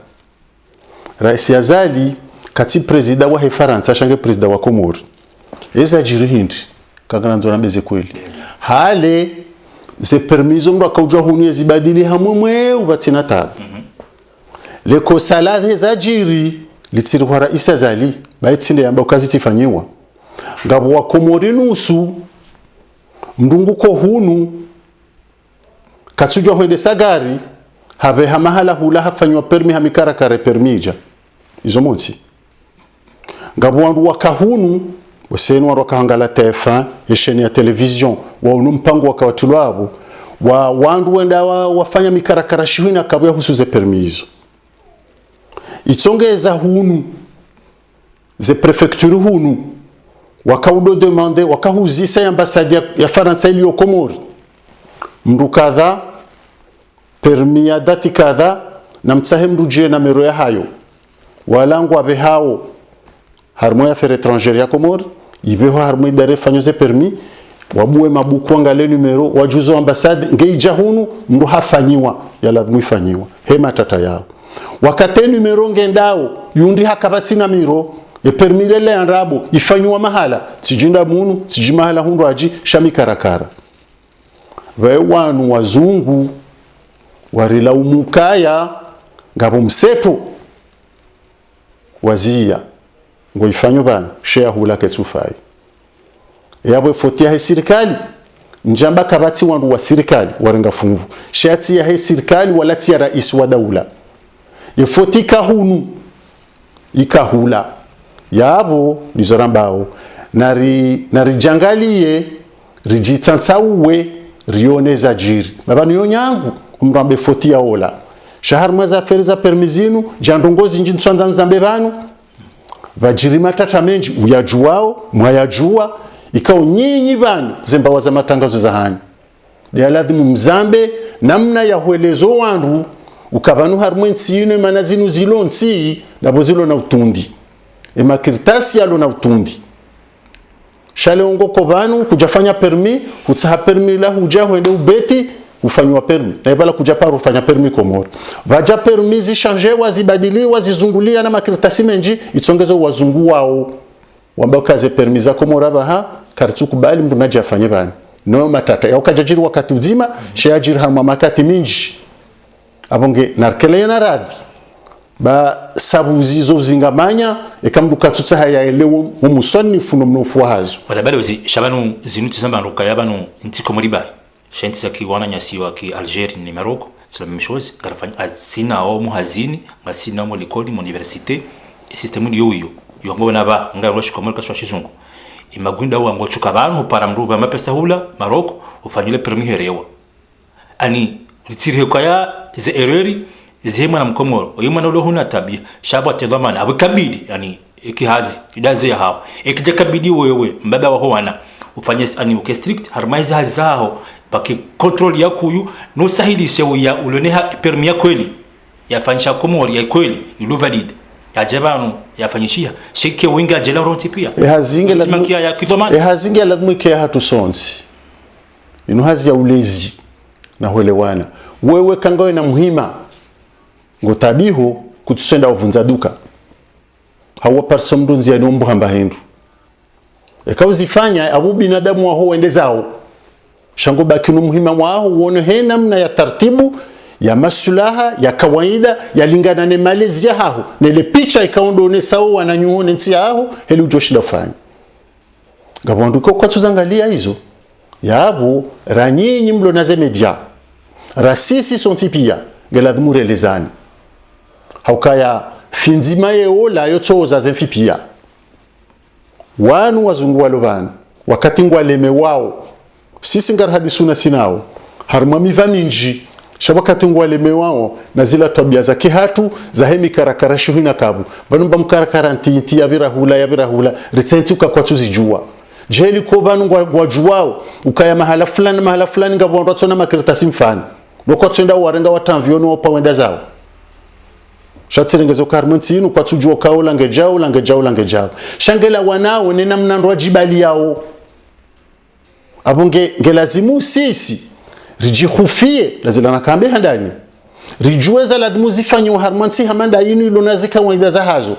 [SPEAKER 2] rais azali kati presida wa Faransa shange presida wa Komori eza jiri hindi kagananzo nambeze kweli hale ze permiso ndo akaujwa hunu zibadili hamwe ubatina tabu leko salaze za jiri litiri kwa rais azali baitinde yamba ukazi tifanyiwa ngabo wa Komori nusu mdungu ko hunu katujwa hwede sagari habe hamahala hula hafanywa permi hamikarakare permija izo monsi ngabo wandu wakahunu wasenu wandu wakahangala TF1 yesheni ya television wa unumpango wakawatulwabo wa wandu wenda wafanya mikarakara shihina kabuya husuze permizo itsongeza hunu ze prefecture hunu wakaudo demande wakahuzisa ambasade ya Faransa iliyo Komori mndu kadha permis ya dati kadha na mtsahe mrujie na mero ya hayo walangu abe hao harmo ya affaires étrangères ya Komori iveho harmo idare fanyoze permis wabuwe mabuku angale numero wajuzo ambassade ngeija hunu mndu hafanyiwa ya lazima ifanyiwa hema tata yao wakate numero ngendao yundi hakabatsina miro e permis le anrabo ifanyiwa mahala sijinda munu sijimahala hundu aji shami karakara wanu wazungu warila umukaya ngabo mseto wazia ngo ifanyo bana share hula ketufai yabwe fotia he serikali njamba kabati wandu wa serikali warenga fungu shati ya he serikali walati ya rais wa daula yefotika hunu ikahula yabo nizorambao nari jangalie rijitsansauwe rioneza jiri baba niyo nyangu umrambe fotia ola shahar maza feriza permizinu jandongozi njini tsanza nzambe banu vajiri matata menji uyajuwao mwayajua ikao nyinyi banu zembawa za matangazo za hani dialadhimu mzambe namna ya huelezo wandu ukabanu harmwensi yune manazinu zilonsi nabo zilo na utundi emakritasi yalo na utundi shale ongo kobanu kujafanya permis utsaha permis la huja huende ubeti ufanywa permis na ibala kuja paru ufanya permis Komori vaja permis zishange wazibadili wazizungulia na makritasi menji itsongezo wazungu wao wambao kaze permis za Komori abaha kartu kubali mtu naji afanye bani no matata ya ukajajiri wakati uzima shayajiri hama makati minji abonge narkele na radhi ba sabuzi zo zingamanya ekamduka tutsa haya elewo umusoni funo mnofu hazo
[SPEAKER 1] wala bale uzi shabanu zinuti samba rukaya banu nti Komori ba shanti za kiwana nyasiwa ki Algeria ni Maroko c'est la même chose garafanya asina au muhazini ngasina mo likodi mu université système yo ngo naba ngaroshe Komori kaswa shizungu imagunda wa ngotuka bantu para mruba mapesa hula Maroko ufanyile permis herewa ani litire kaya ze errori zihema na mkomoro oyima na huna tabia shaba tedhamana abukabidi yani ikihazi idaze hao ikijakabidi wewe mbaba wa wana ufanye ani ukestrict harmaiza hazao baki control yako huyu no sahilishe ya uloneha permis ya kweli yafanyisha Komori ya kweli ilo valide ya jabanu yafanyishia shike winga jela roti pia
[SPEAKER 2] hazinge lazima kia hatu sonsi ino hazi ya ulezi na huelewana wewe kangawe na muhima ngotabiho kutusenda uvunza duka hawa parsomdunzi ya nombu hamba hendu eka uzifanya abu binadamu wa ho wende zao shango bakinu muhima wao uone he namna ya taratibu ya masulaha ya kawaida ya lingana ne malezi ya hao nele picha ikaondo ne sawa wananyuone nsi hao heli ujoshinda fanya gabandu kwa tuzangalia hizo yabo ranyinyi mlo na media rasisi sontipia geladmure lezani haukaya finzima yeola yotsoza zemfipia wanu wazungu walobanu wakati ngwaleme wao sisi ngar hadisuna sinao harma mivaminji shabakati ngwaleme wao na zila tabia za kihatu za hemi karakara shuhina kabu banumba mkarakara nti ya birahula ritenti ukakwatuzi jua jeli ko banu ngwajuwao ukaya mahala fulani ngabondwa tsona makirtasi mfano bokotsenda warenga watamvyono opawenda zao shatselengezo karmentinu kwa tujua kao langejao shangela wanao ni namna ndo jibali yao abonge ngelazimu sisi rijihufie lazila nakambe handani rijueza ladmu zifanyo harmansi hamanda yinu ilonazika waida za hazo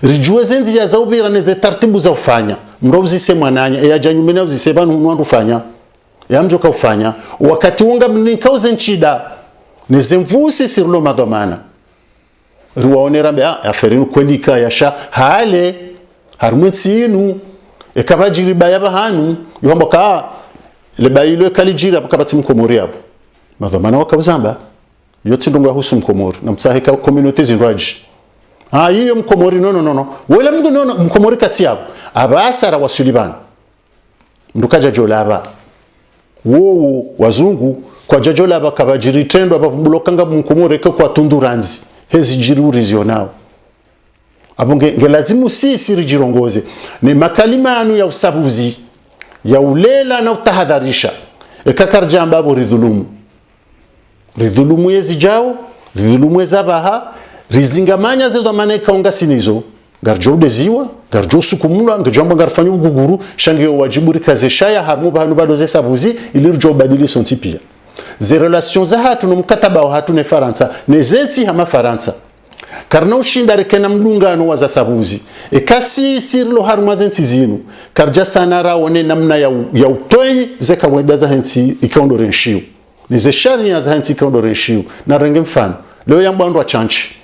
[SPEAKER 2] rijueze ndia za ubira neze tartibu za ufanya mrozi semananya ya janyumena uzisebanu hunwandu fanya ya mjoka ufanya wakati unga mnikauze nchida neze mvusi sirlo madomana ruwaonera mbe aferinu kwelika yasha hale harumwetsi inu ekabajiri bayaba hanu yomba ka le bayilo kalijira bakabati mkomori hapo madhamana wakabuzamba yote ndonga husu mkomori na mtsahika community zinraji hiyo mkomori no wala mndu no mkomori kati yabo abasara wasulibana ndukaja jolaba wo wazungu kwa jajolaba kabajiri tendo abavumulokanga mkomori kwa tunduranzi hezi jiruri zionao abonge ngelazimu sisi rijirongoze ni makalima anu ya usabuzi ya ulela na utahadharisha ekakarja ambabo ridhulumu yezi jao ridhulumu yezabaha rizingamanya zezo mane kaunga sinizo garjo deziwa garjo sukumula ngejamba garfanyu guguru shange wajibu rikazeshaya harmu bahanu bado zesabuzi ili rjo badili sontipia ze relations za hatu no mkataba wa hatu ne Faransa ne zeti hama Faransa karna ushinda rekena mdungano wa za sabuzi kasi sirlo harmazenti zinu karja sanara one namna ya utoi zeka wenda za hensi ikaondo renshiu ni ze shari za hensi ikaondo renshiu na renge mfano leo yamba ndo chanchi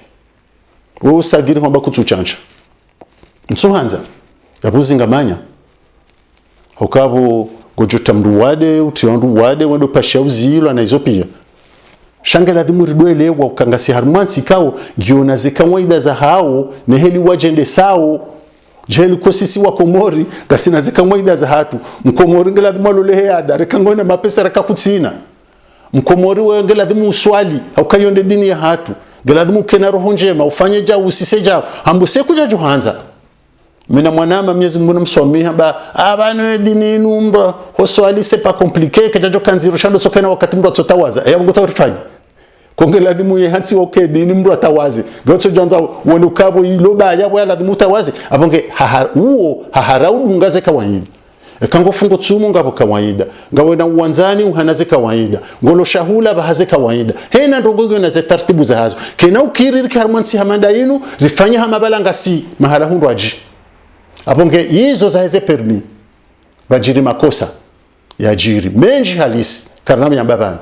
[SPEAKER 2] wewe usagiri kwamba kutuchancha nsohanza yabuzi ngamanya hokabo gojuta mduwade utiondu wade wendo pasha uzilo na hizo pia shangela dimuridoele wa ukangasi harmansi kao giona zikawaida za hao neheli wajende sao jeli kosisi wa komori gasina zikawaida za hatu mkomori ngela dimalole ya dare kangona mapesa rakakutsina mkomori we ngela dimu swali haukayonde dini ya hatu ngela dimu kena roho njema ufanye jao usiseja ambuse kuja johanza mina mwanama Mwenyezi Mungu namsomea ba abana dini numba hoswali c'est pas compliqué kajajo kanziro shando sokena wakati mtu atsotawaza yabo ngotawafanya kongela dimu ye hansi okay dini mtu atawaze gotso janza wolukabo iloba yabo yala dimu tawaze abonge haharau kawaida kango fungo tsumu ngabo kawaida ngawe na uwanzani uhanaze kawaida ngolo shahula bahaze kawaida hena ndongogo na ze taratibu za hazo kena ukiriri karmansi hamanda yinu rifanya hamabalanga si mahala hundu aji abonge hizo zaeze permis bajiri makosa ya jiri menji halisi karnami ya mbabana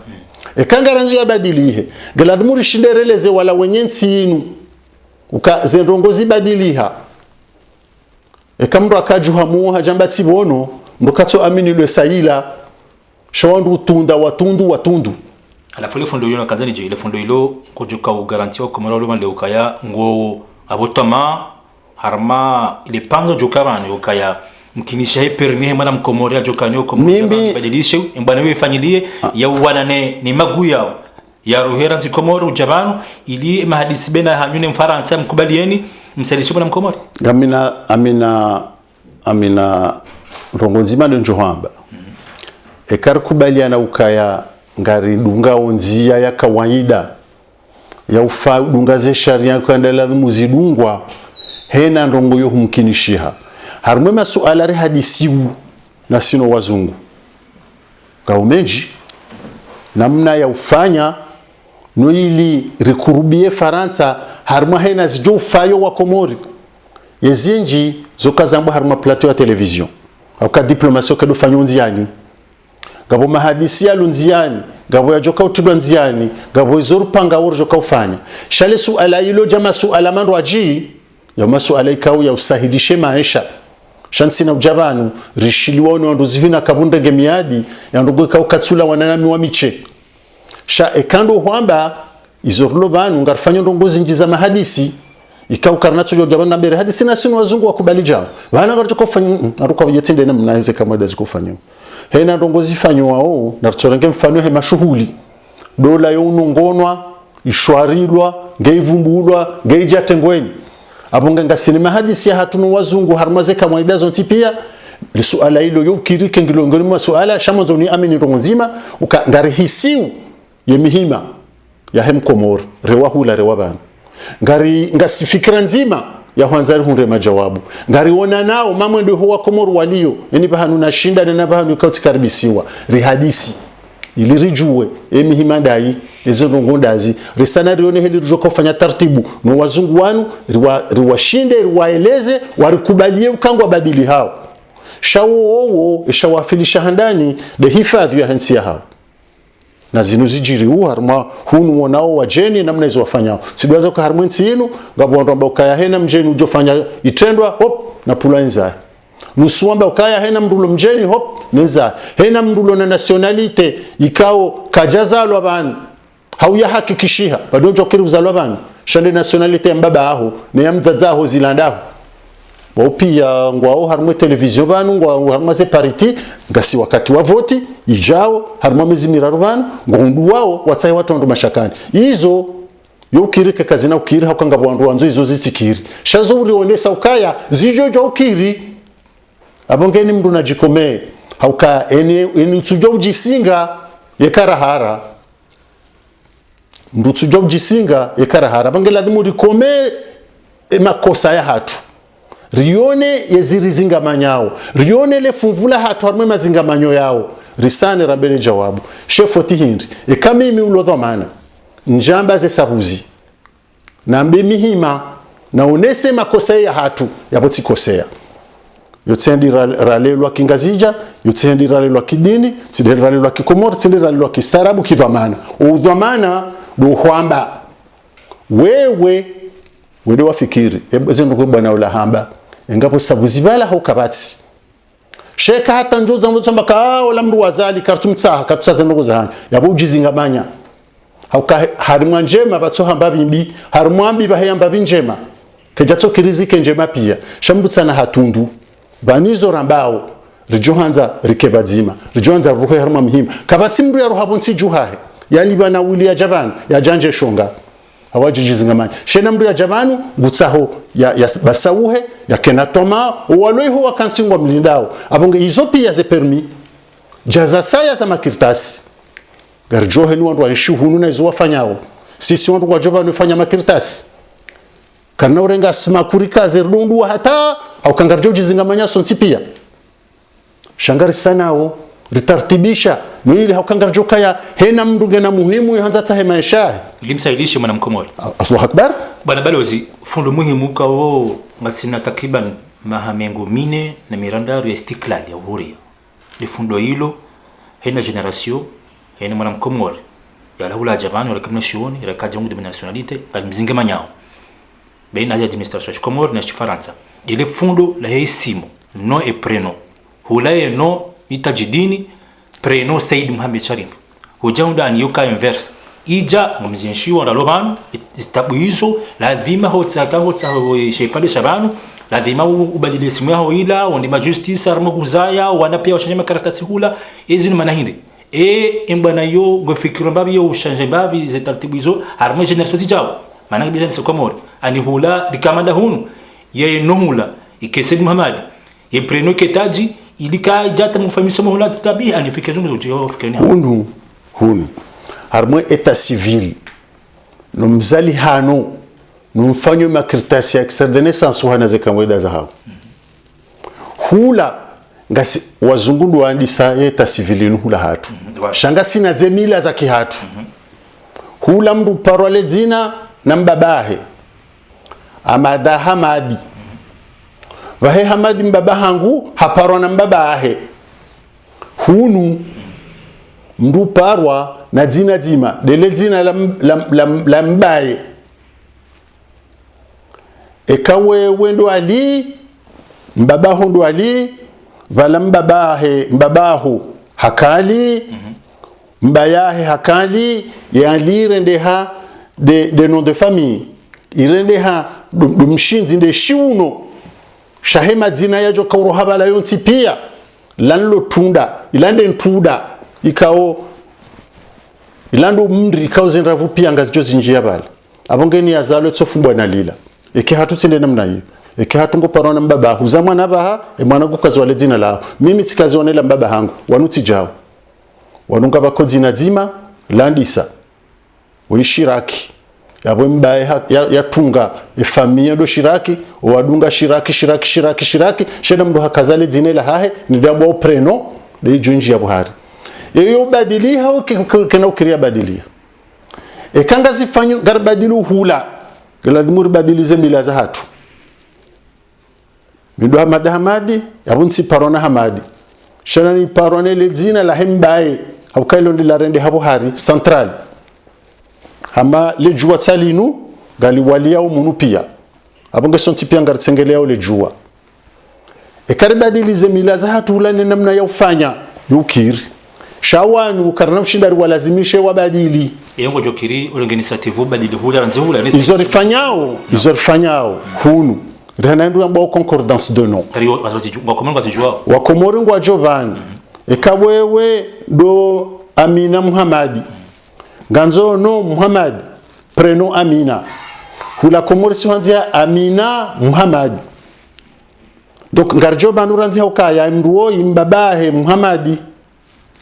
[SPEAKER 2] kangaranzu ya badilihe galadmuri shindereleze wala wenyensi inu zendongozi badiliha kamro akajuha muha jamba tsibono mrukatso amini lwe saila shawandu watundu
[SPEAKER 1] alafu ile fondo yino kanzani je ile fondo ilo kujuka ugarantiwa komara lo mande ukaya ngo abotama harma ile pango jukabani ukaya mkinisha he permis mala mkomoria jokanyo komori badilishe mbana wewe fanyilie ya wana ni maguya ya rohera nzikomoro ujabano ili mahadisi bena hanyune mfaransa mkubalieni msalishe bwana mkomori amina rongonzima ndio hamba ekar kubaliana ukaya ngari dunga onzia ya kawaida ya ufa dunga ze sharia kuendelea muzidungwa hena ndongo yo humkinishiha harumwe masuala ri hadisiu na sino wazungu kaumeji namna ya ufanya no ili rikurubie Faransa harumwa hena zijo ufayo wa Komori yezinji zokazambo harumwa plateau ya television au ka diplomatie ka do fanyo ndiani
[SPEAKER 2] gabo mahadisi ya lunziani gabo ya joka utulwa nziani gabo izoru panga uru joka ufanya shale suala hilo jama suala mandu aji ya masuala ikau ya usahidishe maisha shansi na ujabanu rishiliwa ono anduzihina kabunde gemiadi ya ndugu ikau katsula wananami wa miche sha ekando huamba izorlo banu ngarfanyo ndongozi njiza mahadisi ikau karnacho yo jabana mbere hadisi na sinu wazungu wakubali jao bana ngarcho kufanya naruka yetinde na mnaweze kama dazi kufanya hena ndongozi fanyo wao na tsorenge mfano he mashuhuli dola yo unongonwa ishwarilwa ngeivumbulwa ngeijatengweni abonga ngasini mahadisi ya hatunu wazungu harmaze kama idazo tipia lisuala hilo yo kirike ngilongoni mwa suala shamonzo ni amini ndongonzima ukangarihisiu yemihima ya hemkomor rewahula rewabana ngasi fikra nzima ya hwanzari hunre majawabu ngari ona nao mamwendo huwa komoru walio yani bahanu nashinda na bahanu kauti karibisiwa rihadisi ili rijue emihimandai ezo ngondazi risana rione heli rijoko fanya taratibu no wazungu wanu riwashinde riwaeleze warikubalie ukangwa badili hao shawo ishawafilisha handani de hifadhi ya hansia hao na zinuzijiri harma hunu wonao wajeni namna hizo wafanyao sidwaza ka harmwensi yenu ngabonda mbokaya hena mjeni ujofanya itendwa hop na pulanza nusuamba ukaya hena mrulo mjeni hop neza hena mrulo na nationalite ikao kajazalwa bana hauya hakikishiha bado jokiri uzalwa bana shande nationalite mbaba aho ne yamzaza aho zilandaho wopia ngwao harmwe television banu ngwao harmwe ze parity ngasi wakati wa voti ijao harmwe mizimira rubanu ngondu wao watsai watondo mashakani izo yokirike kazina ukiri hakanga bwandu wanzo izo zitikiri shazo urionesa ukaya zijojo ukiri abongeni mndu najikome hauka eni tujo ujisinga yekarahara mndu tujo ujisinga yekarahara bangela dimuri kome makosa ya hatu rione yezirizinga manyao rione le funvula hatu harmwe mazinga manyo yao risane rambele jawabu shefo tihindi kama mimi ulodhamana njamba ze saruzi na mbe mihima na onese makosa ya hatu yabotikosea yotsendi ralelwa kingazija yotsendi ralelwa kidini tsende ralelwa kikomor tsende ralelwa kistarabu kidhamana udhamana do hwamba wewe wende wafikiri eze ndo bwana ulahamba engapo sabuzibala haukabatsi sheka hata njoza mtsamba ka wala mndu wazali kartumtsaha kartsaza ndo kuzahanya yabo ujizinga manya hauka harimwa njema batso hamba bimbi harimwambi bahayamba binjema kejatso kirizike njema pia shambutsana hatundu banizo rambao rijohanza rikebadzima rijohanza ruhe harma muhima kabatsi mndu ya ruhabonsi juhahe yali bana ulia javan ya janje shonga hawajijizinga manya shena mndu ya javanu gutsaho ya basauhe ya kenatoma waloiho wakansingwa mlindao abonge izo pia ze permis jaza saya za makirtasi garjohe ni wandu wanshuhunu na izo wafanyao sisi wandu wajova nufanya makirtasi kana urenga sima kurikaze rundu hata au kangarjo jizinga manya sonti pia shangari sanao ritartibisha mwili haukangarjo kaya hena mndu na muhimu yanza tahe maisha
[SPEAKER 1] limsailishe mwana mkomori
[SPEAKER 2] Allahu akbar
[SPEAKER 1] bana balozi fundo muhimu kao ngasina takriban mahamengo mine na mirandaru ya istiklal ya uhuri ni fundo hilo hena generation hena mwana mkomori ya lahula jamani wala kama shioni ya kaja mungu de nationalite alimzinga manyao baina ya administration komor na Faransa ile fundo la hesimo no e preno hulaye no itajidini preno Said Mohamed Sharif hujaunda ni yuka inverse ija mumjinshiwa na lobanu istabu hizo lazima hotsaka shepande shabanu lazima ubadili simu yao ila wani justice armoguzaya wana pia washanyama karatasi hula ezinu manahindi embana yo ngofikiro mbabi yo ushanje mbabi zetaratibu hizo harmo generation tijao maana business komori ani hula dikamanda hunu yeye nohula ikesedi Muhammad ye preno ketaji ilika jata mfamiso hula tabi ani fikizungu jo fikirani
[SPEAKER 2] hunu harmo eta civil no mzali hano no mfanyo makritasi extra de naissance wana zekamweda za hao hula ngasi wazungu ndo andisa eta civil hula hatu shanga sina zemila za kihatu hula mdu parole zina na mbabahe amada hamadi vahe hamadi mbaba hangu haparwa na mbabahe hunu mndu parwa na dzina dima dele dzina la mbaye ekawe wendo ali mbabaho ndo ali vala mbabaho hakali mbayahe hakali yali rendeha de nom de famille irendeha dumshinzi nde shiuno shahema dzina yajo kauro habala yonti pia lanlo tunda ilande ntuda ikao ilando mndri ikao zenravu pia ngazijo zinjia bala abongeni yazalo tsofumbwa na lila eke hatutsinde namna hiyo eke hatungo parona mbaba huzamwa nabaha mwana gukazi wale dzina lao mimi tsikazionela mbaba hangu wanuti jao wanunga bakozi na dzima landisa wishiraki yabo mbaye yatunga ifamilia do shiraki wadunga shiraki sheda mdo hakazale dzinela hahe ndabo preno de junji ya buhari yeyo badilia au kana ukiria badilia ekanga zifanyo garbadilu hula galadimur badilize mila za hatu mido hamadi yabunsi parona hamadi shana ni parona le dzina la hembaye au kailo ndi la rende habo hari central hama le jua tsalinu gali walia umunu pia abonge sonti pia ngartsengelea le jua ekaribadilize mila za hatu ulane namna ya ufanya yukiri shawanu karna ushindari walazimishe wabadili
[SPEAKER 1] yengo jokiri organisative badili hula nzihula
[SPEAKER 2] izorifanyao hunu renandu ambao concordance de nom wakomori ngwa Jovan ekawewe do Amina Muhammadi ganzo no Muhammad preno Amina hula komori siwanzia Amina Muhammad donc ngarjoba nuranzia ukaya mruo imbabahe Muhammadi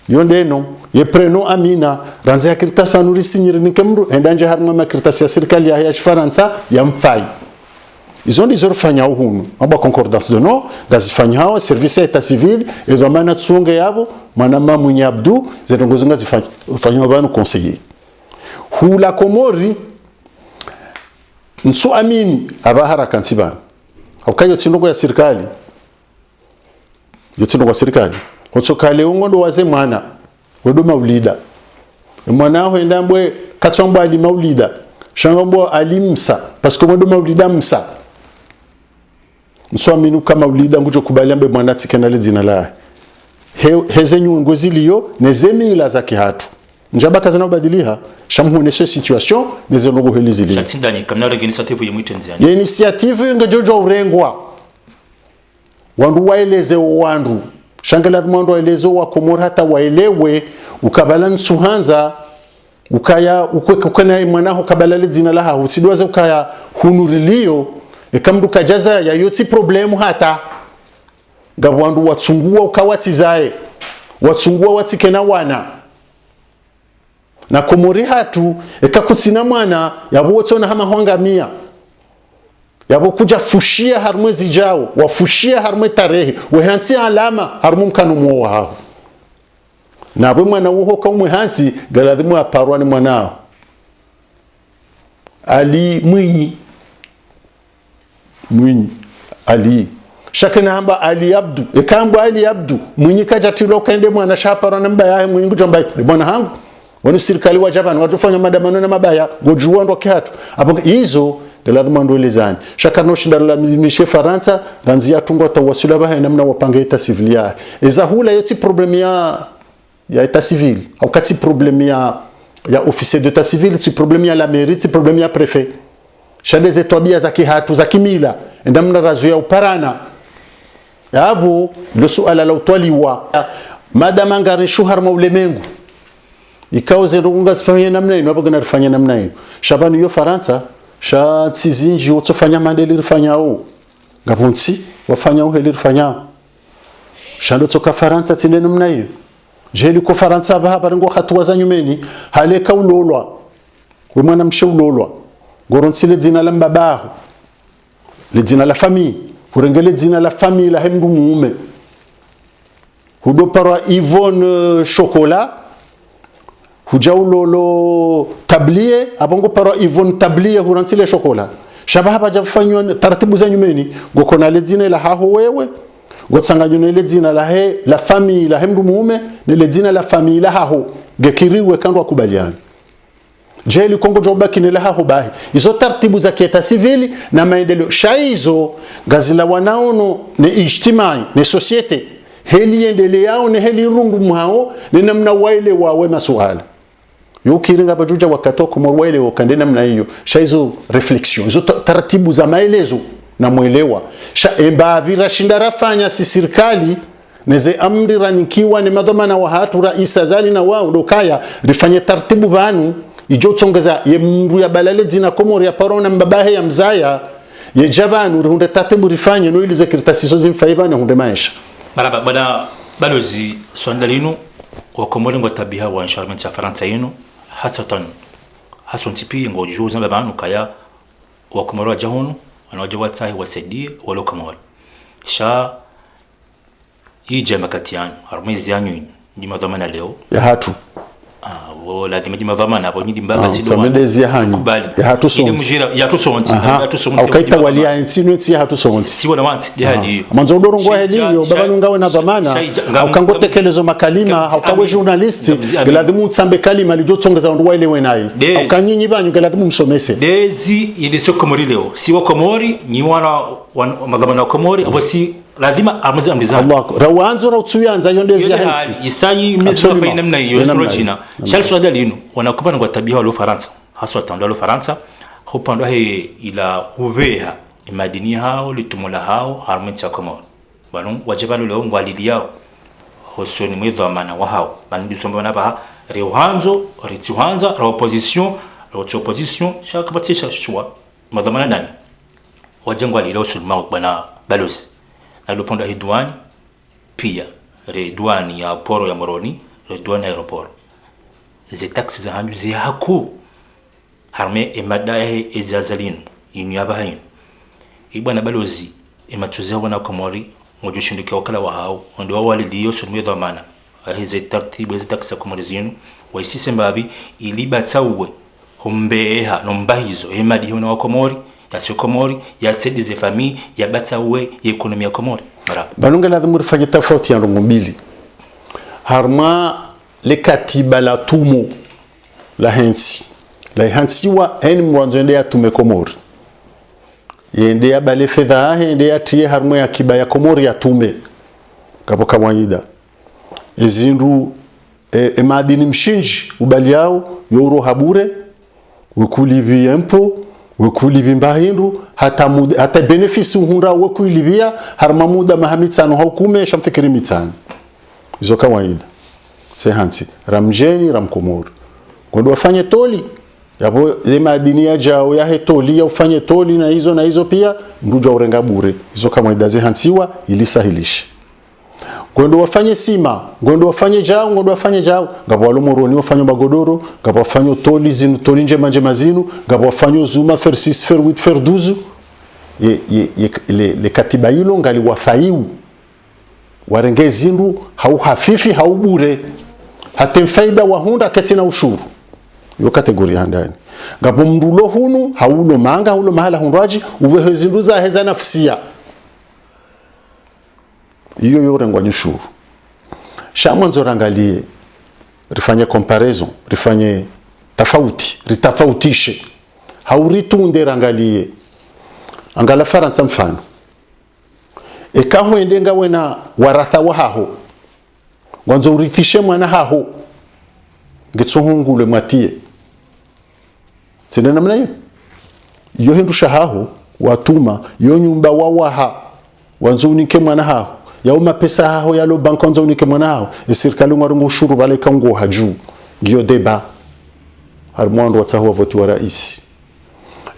[SPEAKER 2] yondeno ye preno Amina ranzia kirta fanuri sinyiri nikemru endanje harma makirta ya serikali ya Faransa ya mfai izo ndizo fanya uhunu amba concordance de nom gazifanyao service état civil et domana tsunge yabo manama munyabdu zedongozunga zifanyao banu conseiller hula komori nsu amini abahara kansiba aukayo tsindogo ya serikali yotsindogo ya serikali hotsokale ungondo waze mwana wedo maulida mwana ho endambwe katsombo ali maulida shangombo alimsa parce que wedo maulida msa nsu amini kama maulida ngujo kubali ambe mwana tsikena dzina la hezenyu ngoziliyo nezemila za kihatu njaba kazana ubadiliha shamhune ce situation nezelogo helizili
[SPEAKER 1] chatindani kamna organisative yemwitenzani
[SPEAKER 2] ye initiative ngojojo urengwa wandu waeleze wandu shangala mwandu waeleze wa komora hata waelewe ukabala nsuhanza ukaya ukwekana mwanaho kabala ledzina laha usidwaze ukaya hunurilio ekamduka jaza ya yoti problemu hata gabwandu watsungua ukawatizae watsungua watsikena wana na komori hatu ekakusina mwana yabo wotsona hama hwangamia yabo kuja fushia harmwe zijao wafushia harmwe tarehe wehansi alama harmu mkanu mwo hao na bwe mwana uho kamwe hansi galadhimu aparwani mwanao Ali Mwinyi Ali shakena hamba Ali Abdu ekamba Ali Abdu Mwinyi kajatilo kaende mwana shaparana mbaya Mwinyi kutomba bwana hangu wanu serikali wa Japan watufanya madamano na mabaya gojuwa ndo kihatu hapo hizo galadhima ndo elezani shakano shindano la mishe Faransa ranzia tungwa tawasula bahe namna wapanga eta civil ya eza hula yoti problem ya eta civil au kati problem ya officier d'état civil si problem ya la mairie si problem ya préfet shade zetwabia za kihatu za kimila ndamna razu ya uparana yabo lo suala la utwaliwa madama ngarishu harma ulemengu ikawa zerunga sifanya namna hiyo hapo gana rifanya namna hiyo shabani yo Faransa sha tsizinji utofanya mandeli rifanyao ngabonsi wafanya uheli rifanyao shando toka Faransa tinde namna hiyo jeli ko Faransa hapa ngo hatua za nyumeni haleka ulolwa we mwana mshe ulolwa goronsile dzina la mbabaho le dzina la famille kurengele dzina la famille la hemdu mume hudo para Yvonne Chocolat hujaulolo tablier abongo para Yvonne tablier hurantile Chocolat shaba hapa jafanywa taratibu za nyumeni gokona le dzina la haho wewe gotsanganywa le dzina la he la famille la hemdu mume ne le dzina la famille la haho gekiriwe kando akubaliana jeli kongo jobaki nela hahubahi hizo taratibu za kieta civili na maendeleo shaizo gazila wanaono ne ijtimai ne societe heli endeleao ne heli rungu hao ne namna waile wawe masuala yokiringa bajuja wakatoko mwaile wakande namna hiyo shaizo reflexion hizo taratibu za maelezo na mwelewa embabira shindarafanya si serikali neze amri ranikiwa ni madhamana wa hatu raisa zali na wao dokaya rifanye taratibu vanu ijo tsongeza ye mru ya balalezi na komori ya parona mbabahe ya mzaya ye jabanu hunde taratibu rifanye no ilize kirtasizo zimfaibana hunde maisha
[SPEAKER 1] maraba bana balozi swandalino wa komori ngo tabiha wa inshallah ya Faransa yino hasatan hason tipi ngo juza babanu kaya wa komori wa jahunu wanawajawa tsahi wasaidie walo komori sha ije makatiani harmezi yanyu ni madhamana leo
[SPEAKER 2] ya hatu
[SPEAKER 1] wala dima madhamana hapo ni mbaba sido
[SPEAKER 2] samedezi ya hanyu ya hatu sonti
[SPEAKER 1] mjira ya tu sonti
[SPEAKER 2] au kaita walia ensino ya hatu sonti
[SPEAKER 1] si wana wanti de hali
[SPEAKER 2] manzo udoro ngwa hediyo babanu ngawe na dhamana au kango tekelezo makalima au kawe journalist geladimu tsambe kalima lijo tsongeza ndo wale wenai au kanyinyi banyu geladimu msomese
[SPEAKER 1] dezi ile sio komori leo si wa komori ni wana madhamana wa komori au si lazima amazi amdiza
[SPEAKER 2] Allah rawanzo rautsuyanza yondezi ya hensi
[SPEAKER 1] isayi mizwa fa namna hiyo rojina shal swada lino wanakupa ngo tabia wa Faransa haswa tando wa Faransa hupando he ila uveha imadini hao litumula hao harmenti ya komori banu wajibalo leo ngwalili yao hosoni mwidho amana wa hao banu somba na ba reuhanzo rituhanza ra opposition chaque parti cherche choix madhamana nani wajengwa lilo sulma bana balozi alopanda hidwani pia redwani ya poro ya Moroni redwani aeroport ze taxi za hanyu ze haku harme emadaye ezazalin inyabahin ibana balozi ematuze wana komori ngojushindike wakala wa hao ndio wale dio sumwe dhamana hizo taratibu za taxi komori zinu waisise mbabi ilibatsawe humbeha nombahizo emadi hona wa komori ya sio komori ya sedi ze famille ya batsawe ya ekonomi ya komori mara
[SPEAKER 2] banunga lazima rifanye tofauti ya ndongo mbili harma le katiba la tumo la hensi wa en mwanzo ya tume komori yende ya bale fedha yende ya tie harma ya kiba ya komori ya tume kapo kawaida izindu madini mshinji ubali yao yoro habure wekulivi empo wekulivi mbahindu hata benefisi uhunda wekulivia harma muda mahamitsano haukume shamfikiri mitano izo kawaida sehansi ramjeni ramkomori kondo wafanye toli yabo madini ya jao ya hetoli ya ufanye toli na hizo pia mruja urenga bure izo kawaida zehansiwa ilisahilisha ngondo wafanye sima ngondo wafanye jao ngabo walo Moroni wafanye magodoro ngabo wafanye toli zinu toli njema zinu ngabo wafanye zuma fer 6 fer 8 fer 12 le katiba hilo ngali wafaiu warenge zindu hau hafifi hau bure hata faida wahunda katina ushuru yo kategoria ndani ngabo mrulo hunu haulo manga haulo mahala hundaji uwe zindu za heza nafsia iyo yore ngwanyushuru shamwanzo rangalie rifanye comparison rifanye ritafautishe hauritunde rangalie angala Faransa mfano ekaho endenga wena waratha wahaho ngwanzo uritishe mwana haho ngitsohungule mwatie sina namna hiyo yo hindusha haho watuma yo nyumba wawaha wanzo unike mwana haho yauma pesa haho yalo bankonzo unike mwana haho serikali ngwarungu ushuru bale kango haju ngiyo deba harmondo watsaho voti wa rais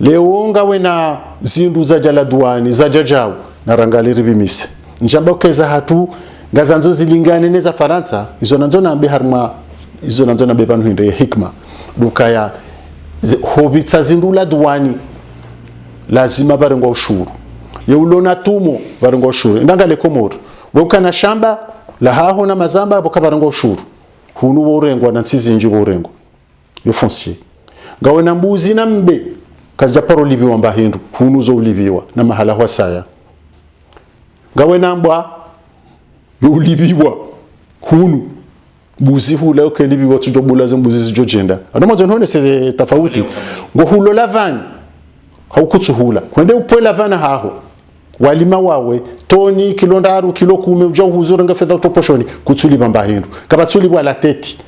[SPEAKER 2] leo ngawe na zindu za jaladwani za jajao na rangaliri bimise njamba keza hatu ngazanzo zilingane neza Faransa izo nanzo nambe harma izo nanzo na bebanu hinde hikma dukaya hobitsa zindu la dwani lazima barengo ushuru yeulona tumo barengo ushuru ndangale komoro bokana shamba la haho na mazamba bokabarengo ushuru hunu borengwa na ntsizi nji borengwa yo foncier ngawe na mbuzi na mbe kazi japaro liviwa mbahindu hunu zo uliviwa na mahala hwa saya ngawe na mbwa yo uliviwa hunu buzi hula ukelibi watu jobula za mbuzi zijojenda ana mwanzo hone se tofauti ngo hulo lavani haukutuhula kwende upo lavana haho walima wawe toni kilondaru kilo 10 uja uhuzura nga fedha utoposhoni kutsuli bamba hindu kabatsuli bwala teti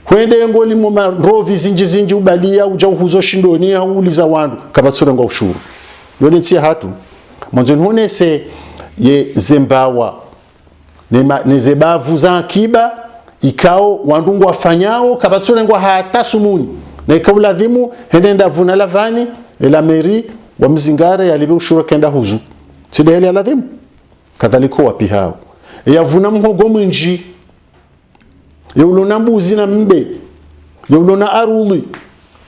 [SPEAKER 2] kwende ngoli mu rovi zinji ubalia uja uhuzo shindoni hauliza wandu kabatsura nga ushuru yone ntia hatu mwanzo hone se ye zembawa ne zebavu za akiba ikao wandungu wafanyao kabatsura ngwa hata sumuni na ikauladhimu hendenda vuna lavani ela meri wa mzingare yalibe ushuru kenda huzu sida hele aladhimu kadhaliko wapi hao yavuna mhogo mwinji yulona mbuzi na mbe yulona aruli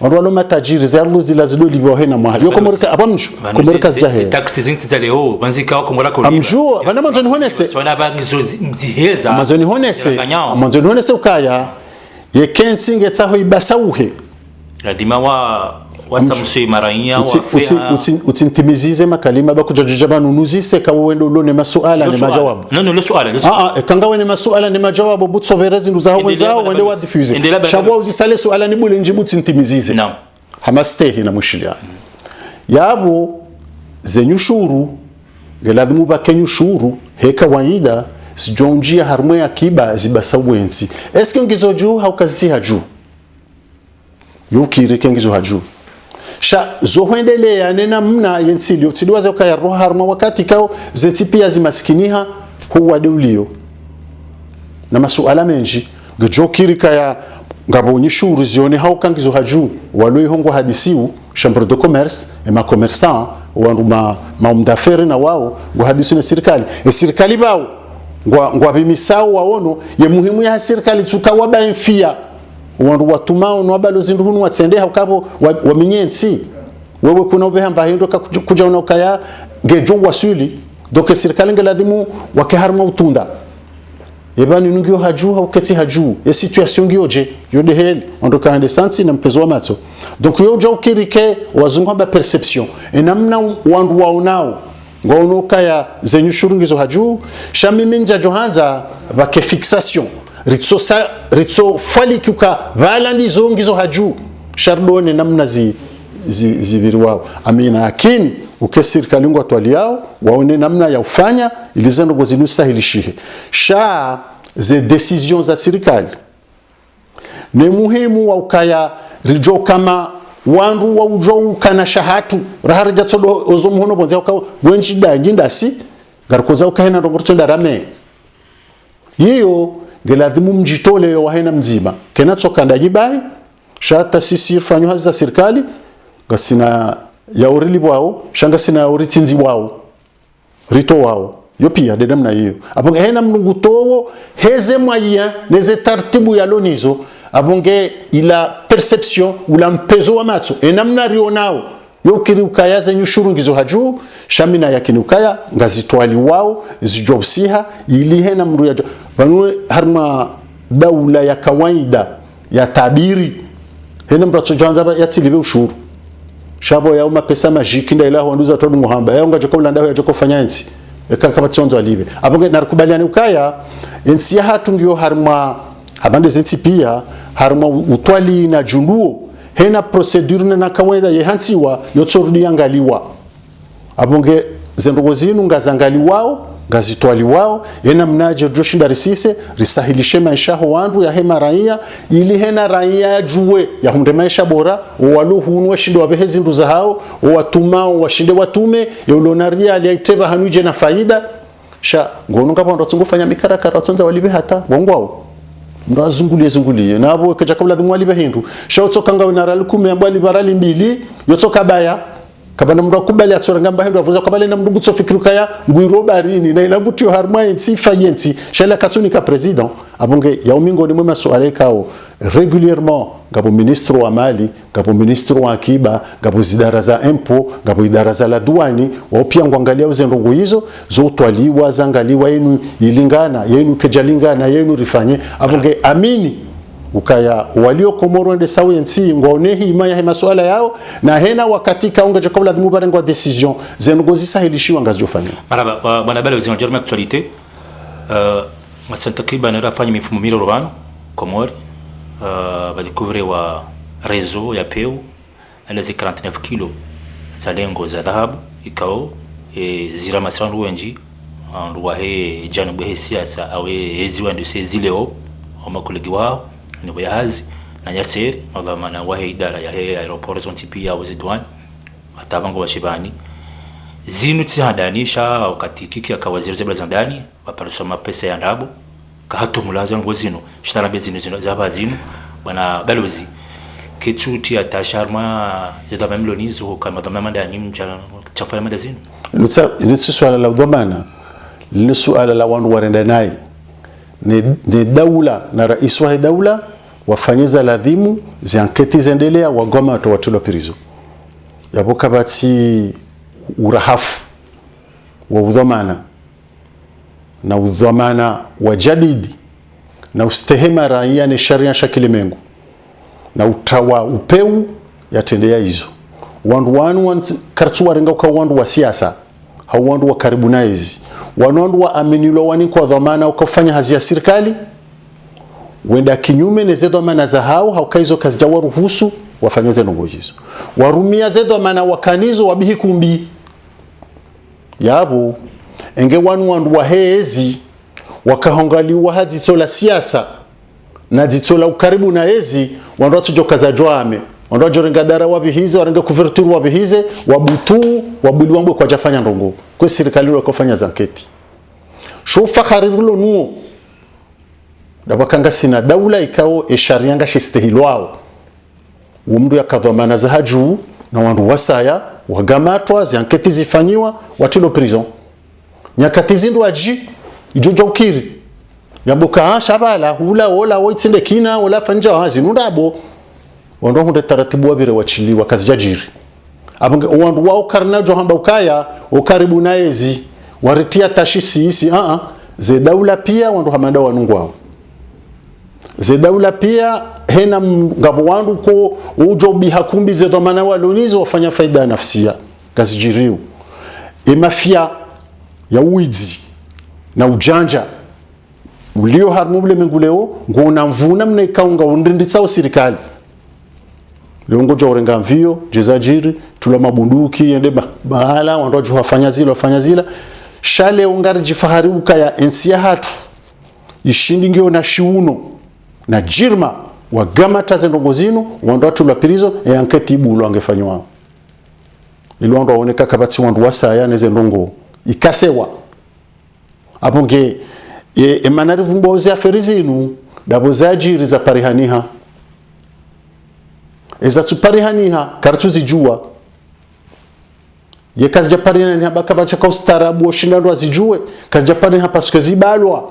[SPEAKER 2] walo matajiri za aruli zilazido libohe na mahali yoko morika abamshu komorika zahe
[SPEAKER 1] taxi zinti za leo banzika wako morako
[SPEAKER 2] amjua bana manzoni honese
[SPEAKER 1] wana bangizo mziheza
[SPEAKER 2] manzoni honese ukaya ye kensinge taho ibasauhe
[SPEAKER 1] ladima wa wasamsui marainya
[SPEAKER 2] utintimizize makalima bakujajija banunuzise kawendo lone masuala ni majawabu
[SPEAKER 1] no suala
[SPEAKER 2] kanga wene masuala ni majawabu butsoverezi nduza hawo wenzao wende wa diffuse shabwa uzisale suala ni bule njibu tintimizize
[SPEAKER 1] naam
[SPEAKER 2] hamastehi na mushiliana yabo zenyushuru geladmu bakenyushuru heka waida sijonjia harmwe akiba zibasawenzi eske ngizoju haukazi haju yukire kengizo haju sha zohendelea nena mna yensilio tsiliwaza ukaya roha harma wakati kao zeti pia zimaskiniha huwa deulio na masuala menji gejokiri kaya ngabonyi shuru zione hau kangizo haju waloi hongo hadisiu chambre de commerce et ma commerçant wandu ma mdafere na wao ngo hadisi na serikali bao ngwa bimisao waono ye muhimu ya serikali tukawa baenfia wandu watumao no balozi ndunu watsende hakabo waminyensi wewe kuna ubehamba hindo kuja unokaya gejo wasuli donc serikali ngeladhimu wakeharma utunda ebani nungio haju hauketi haju e situation ngioje yode hel ondoka ande santi na mpezo wa mato donc yo jo kirike wazungu ba perception enamna wandu waonao ngonokaya zenyu shurungizo haju shamiminja johanza ba fixation ritso fali kuka valandi zongizo haju shardone namna ziviri wao amina lakini ukesirikali ngo atwaliao waone namna ya ufanya ilizendo gozinu sahilishihe sha ze decisions za serikali ne muhimu wa ukaya rijo kama wandu wa ujo kana shahatu raharja todo ozomuhono bonza ukao wenji da ngindasi garkoza ukahena roborto ndarame hiyo geladhimu mjitole wa hena mzima kenatsoka ndajibai shata sisi fanyo hazi za serikali gasina ya urili wao shanga sina ya uritinzi wao rito wao yo pia dedamna hiyo abonge hena mnungutowo heze mwaya neze tartibu ya lonizo abonge ila perception ula mpezo wa matso enamna rionao yo kiri ukaya zenyu shurungizo haju shamina yakini ukaya ngazitwali wao zijobsiha ili hena mru ya banu harma daula ya kawaida ya tabiri hena mratso janza yatilibe ushuru shabo ya uma pesa majiki nda ila wanduza todo muhamba ya unga jokola ndaho ya joko fanyansi kama tsonzo alibe abonge narikubaliana ukaya ensi ya hatu ngio harma habande zinti pia harma utwali na junduo hena procedure na kawaida ye hansiwa yotsorudi angaliwa abonge zendogo zinu ngazangaliwao ngazitwaliwao yena mnaje joshinda risise risahilishe maisha ho wandu ya hema raia ili hena raia juwe ya hunde maisha bora waluhunu washinde wabehezi nduza hao watumao washinde watume yolonaria aliaiteva hanuje na faida sha ngono ngapa ndo tsungufanya mikarakara tsonza walibe hata wongwao ndo azungulie nabo kaja kabla dhimwali behindu sha utsoka na rali 10 ambali barali 2 yotsoka baya kabana mndo kubali atsoranga mbahindu avuza kabale na mndugu tsofikiruka ya ngwiro barini na ilagutu harma yensi fayensi shela katsuni ka president abonge ya umingo ni mwema swale kao régulièrement gabo ministre wa mali gabo ministre wa akiba gabo zidara za impo gabo idara za la douane wapia ngwangalia uzendongo hizo zotwaliwa zangaliwa yenu ilingana yenu kejalingana yenu rifanye abonge amini ukaya walio komoro ende sawensi ngonehi imaya he masuala yao na hena wakati kaunga jakobla mubarengo decision zengo zisahilishiwa ngazofanya
[SPEAKER 1] maraba bwana bale uzima jerma actualité takriban rafanya mifumo 1000 rubano Comore walikuverewa rezo ya peu alazi 49 kilo za lengo za dhahabu ikao zira masrandu wenji nduwa he janibu he siasa awe hezi wandu se zileo makolegi wao ni wahazi na yaseri madhamana wahe idara ya he aeroport zontipi ya wazidwani atabango wa shibani zinu tihadanisha wakati kiki akawaziri zebla za ndani waparusoma pesa ya ndabo kahato mulazo ngo zinu shitarabe zinu zaba zinu bana balozi kechuti atasharma zedama milonizo kama dhamana ndani mcha chafanya madazinu
[SPEAKER 2] ni swala la dhamana ni swala la wandu warenda naye ni daula na rais wa daula wafanyiza ladhimu zianketi zendelea wagoma watawatilo pirizo yapo kabati urahafu wa udhamana na udhamana wa jadidi na ustehema raia ni sharia shakilimengu na utawa upeu yatendea hizo wandu wanu kartu warenga kwa wandu wa siasa hau wandu wa karibu na hizi wandu wa aminilo wani kwa dhamana ukafanya hazi ya serikali wenda kinyume ne zedo mana za hau kaizo kazijawa ruhusu wafanyeze nongojizo warumia zedo mana wakanizo wabihi kumbi yabo enge wandu wa hezi wakahongaliwa hadi tola siasa na ditola ukaribu na hezi wandu watujoka za joame wandu wajorenga dara wabihize warenga kuverturu wabihize wabutu wabuli wangu kwa jafanya ndongo kwa serikali wakofanya zanketi shufa kharirulo nuo dabakanga sina daula ikao esharianga shistehilwao umndu yakadhamana za haju na wandu wasaya wagamatwa zianketi zifanyiwa watilo prison nyakati zindu aji ijojo ukiri yabuka shabala hula ola woitsinde kina wala fanja hazi nundabo wandu hunde taratibu wabire wachiliwa kazi jajiri abange wandu wao karnajo hamba ukaya ukaribu naezi waritia tashisi isi ze daula pia wandu hamanda wanungwao ze daula pia hena ngabo wandu ko ujo bihakumbi ze dhamana walonizo wafanya faida nafsia kazi jiriu mafia ya uizi na ujanja ulio harmubule menguleo ngona mvuna mne kaunga undinditsao serikali leongo jorenga mvio jezajiri tula mabunduki yende bahala wandu wafanya zila shale ungari jifahari ukaya ensia hatu ishindi ngio na shiuno na jirma wagamata zendongo zinu wandu tula pirizo anketi bulo angefanywa ili wandu waoneka kabati wandu wasaya neze ndongo ikasewa abonge emanari vumboze aferizinu dabo zajiri za parihaniha eza tuparihaniha kartuzi jua ye kazi japarihaniha bakabacha kwa ustarabu oshindando azijue kazi japarihaniha paske zibalwa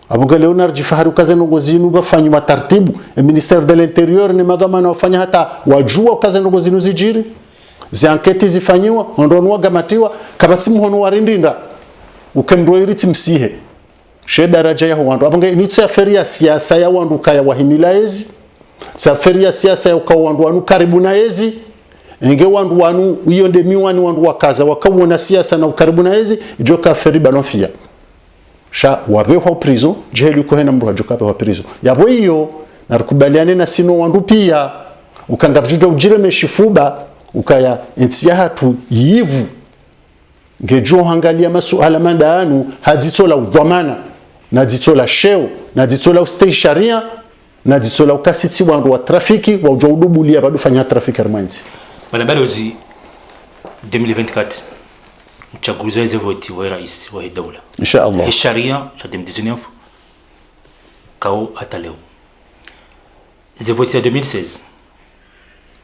[SPEAKER 2] abonge Leonard Jifahari ukaze nongo zinu bafanywa taratibu ministère de l'intérieur ni madhamana wafanya hata wajua ukaze nongo zinu zijiri zianketi zifanyiwa ondonwa gamatiwa kabati muhono warindinda ukendwa iriti msihe she daraja ya wandu abonge initse aferi ya siasa ya wandu kaya wahimila ezi safari ya siasa ya ukawa wandu wanu karibu na ezi enge wandu wanu hiyo nde miwani wandu wakaza wakawona siasa na ukaribu na ezi joka aferi balonfia sha wabeho prison jeheli uko hena mru hajoka wa prison yabo hiyo narukubaliane na sino wandu pia ukangarjuja ujire meshifuba ukaya entia hatu yivu ngejo hangalia masuala mandanu hadzitola udhamana na dzitola sheo na dzitola ustai sharia na dzitola ukasiti wandu wa trafiki wa ujaudubulia bado fanya trafiki armanzi
[SPEAKER 1] bana balozi 2024 uchaguzi wa voti wa rais wa daula
[SPEAKER 2] inshallah
[SPEAKER 1] sharia cha 2019 kao hata leo voti ya 2016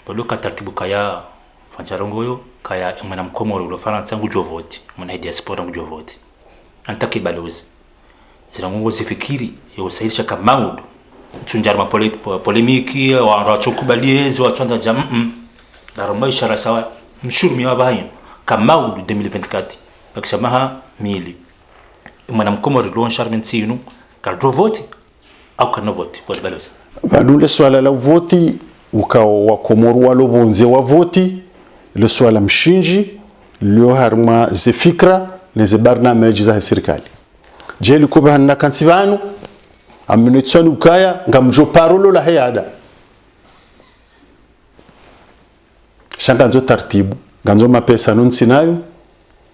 [SPEAKER 1] bado kataratibu kaya fancharongoyo kaya mwana mkomoro lo Faransa ngujo vote mwana diaspora ngujo vote antaki balozi zirangongo zifikiri yosaisha kama maudu tunjarma polemiki wa ratokubaliezi wa twanda jam daroma ishara sawa mshurumi wa bahin kama maudu 2024 bakishamaha mili mwana mkomoro lo sharmenti yinu kaldo vote au kana vote kwa balozi
[SPEAKER 2] badule swala la vote ukao wa Komoro walobonze wa vote le swala mshinji lio harma zifikra ne zibarna meji za serikali jeli kuba na kansivanu amenetswani ukaya ngamjo parolo la hayada shanga nzo taratibu nganzo mapesa nonsinayo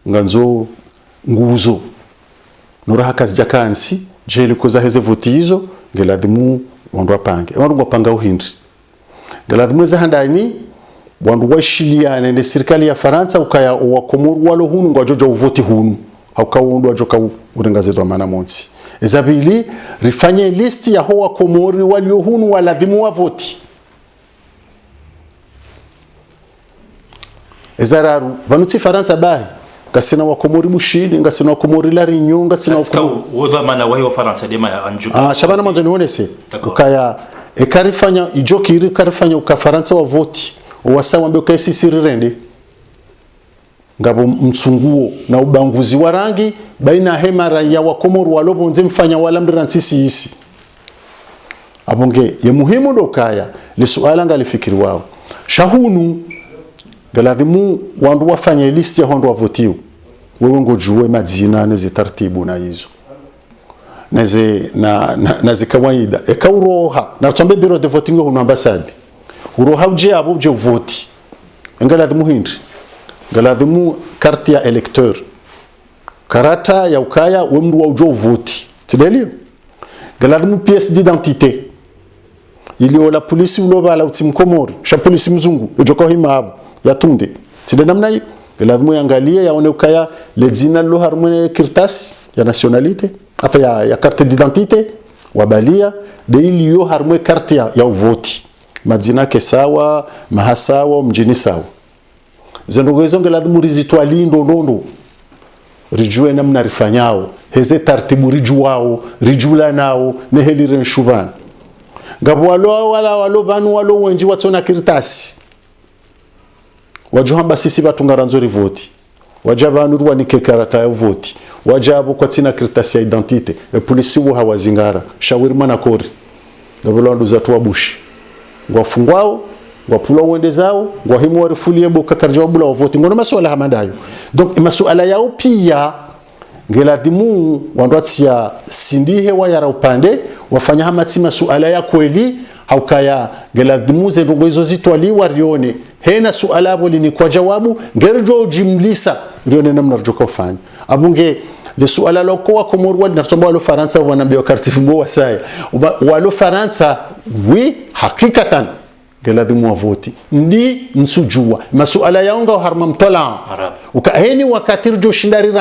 [SPEAKER 2] nganzo nguzo nora hakazi jakansi jeli koza heze voti hizo ngeladimu wandu wapanga uhindi ngeladimu za handani wandu washiliane ne serikali ya Faransa ukaya wa Komoro walo hunu ngwajoja uvoti hunu haukawondo ajoka urengazedo mana monsi ezabili rifanye listi ya hoa Komori walio hunu waladimu wa voti ezararu vanutsi Faransa bahi ngasina wa Komori bushidi ngasina wa Komori la rinyo ngasina wa Komori
[SPEAKER 1] woda mana wa Faransa dema anju
[SPEAKER 2] shabana mwanzo nione ukaya ekarifanya ijokiri karifanya ukafaransa wa voti wasawa mbe ukasi sirirende ngabo mtsunguo na ubanguzi wa rangi baina hemara ya wa Komoro walobonze mfanya wala mrantsisi isi abonge ye muhimu dokaya le suala ngalifikiri wao shahunu galadhimu wandu wafanya listi ya wandu wavotiwa wewe ngojue madzina nezi taratibu na hizo naze kawaida ekauroha na tumbe bureau de voting ho ambassade uroha uje abo uje voti ngaladhimu hindi ngaladhimu carte ya electeur karata ya ukaya wemdu wa uje voti tidelio ngaladhimu pièce d'identité ili la polisi ulobala utsimkomori sha polisi mzungu ujoko himabo yatunde tide namna hiyo ngaladhimu yangalie yaone ukaya le jina lo harmone kirtasi ya nationalité afa ya carte d'identité wabalia de iliyo harmwe carte ya uvoti majina ke sawa mahasawa mjini sawa zendogezo ngeladhimu rizitwali ndondo rijue namna rifanyao heze tartibu rijuwao rijula nao neheli renshuban ngabo walo banu walo wenji watsona kirtasi wajuhamba sisi batungaranzo rivoti wajabanu ruwanike karata ya voti wajabu kwa tina kirtasi ya identite polisi wo hawazingara shawirma na kori ngabulando za tuwa bushi ngwafungwao ngwapula wende zao ngwahimu warifulie boka karjawabula wa voti ngono masuala hamandayo donc masuala yao pia ngeladimu wandwatia sindihe wa yara upande wafanya hamati masuala ya kweli haukaya ngeladimu zendongo hizo zitwali warione hena suala abo lini kwa jawabu ngerjo jimlisa rione namna rjoka ufanya abunge le suala loko wa Komoro wali natomba walo Faransa wanambia kartifibo wasaya walo Faransa wi hakikatan ngeladhimu wa voti ndi nsujua masuala yaonga harma mtola ukaheni wakati rjo shindari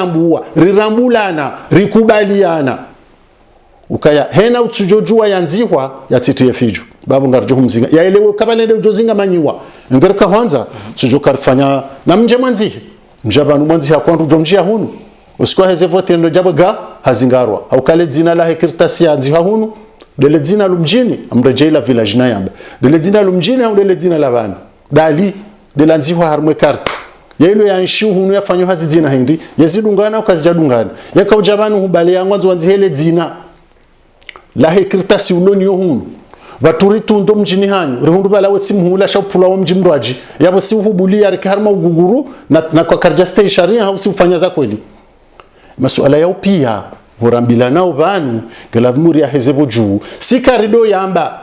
[SPEAKER 2] rirambulana rikubaliana ukaya hena utsujojua yanzihwa yatitie fijo babu ngarjo humzinga yaelewe kabalende ujozinga manyiwa ngereka kwanza tsujo karfanya na mje mwanzihe mjabanu mwanzihe akwandu jomjia hunu usikwa heze vote ndo jabaga hazingarwa au kale dzina la hekirtasi yanziha hunu dele dzina lumjini amrejela village na yamba dele dzina lumjini au dele dzina la bana dali dele anziha harmwe carte yailo yanshu hunu yafanyo hazi dzina hindi yazidungana ukazijadungana yakaujabanu hubale yangwanzo wanzihele dzina la hekirtasi uloni hunu vaturi tundo mjini hanyu rihundu bala wetsi muhula shapula wa mjimraji yabo si uhubulia rikarma uguguru na kwa karjaste sharia hausi ufanya za kweli masuala yao pia horambila nao vanu geladhmuri ya hezebo juu si karido yamba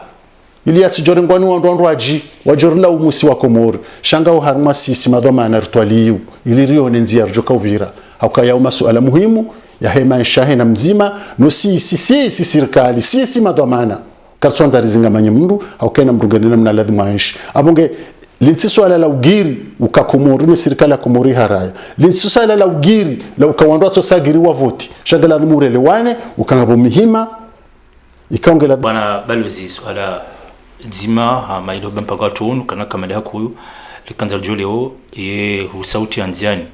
[SPEAKER 2] ili yatijore ngwani wandu aji wajorila umusi wa Komoro shanga uharma sisi madoma na ritualiyu ili rione nzia rjoka ubira haukaya masuala muhimu ya hema nshahe na mzima no sisi serikali sisi madhamana karsonza rizingamanye mundu haukena mrunganina mna ladhima aishi abonge lintsiso ala la ugiri ukakomori ni serikali ya Komori haraya lintsiso ala la ugiri la ukawandwa tsosagiri wa voti shagala murele wane ukangabo mihima ikaongela
[SPEAKER 1] bwana balozi swala dzima ha mailo bampaga tunu kana kamale hakuyu likanza joleo ye husauti anziani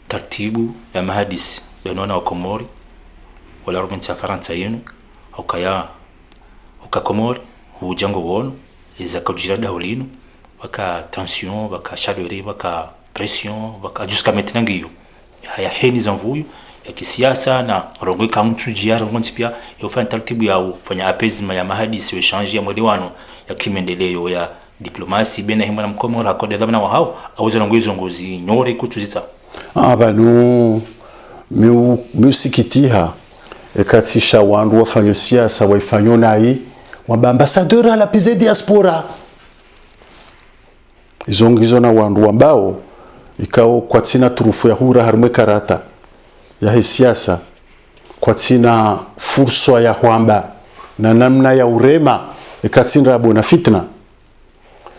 [SPEAKER 1] taratibu ya mahadisi yanona wa Komori wala rumensi ya Faransa yenu haukaya Komori hujango wono izakujira daulino waka tension waka chaleur waka pression waka jusqu'à maintenant ngiyo ya heni zanvuyu ya kisiasa na rongo kama mtu jiara ngonzi pia yofanya taratibu ya kufanya apaisement ya mahadisi exchange ya mwelewano ya kimendeleo ya diplomasi bena himana mkomoro akode dhamana wa hao auza rongo hizo ngozi nyore kutuzita
[SPEAKER 2] banu miusikitiha ekatisha wandu wafanyo siasa waifanyo nai wamba ambassadeur ala pize diaspora izongizo na wandu ambao ikao kwa tina turufu ya hura harumwe karata ya siasa kwa tina fursa ya huamba na namna ya urema ikatinra bona fitna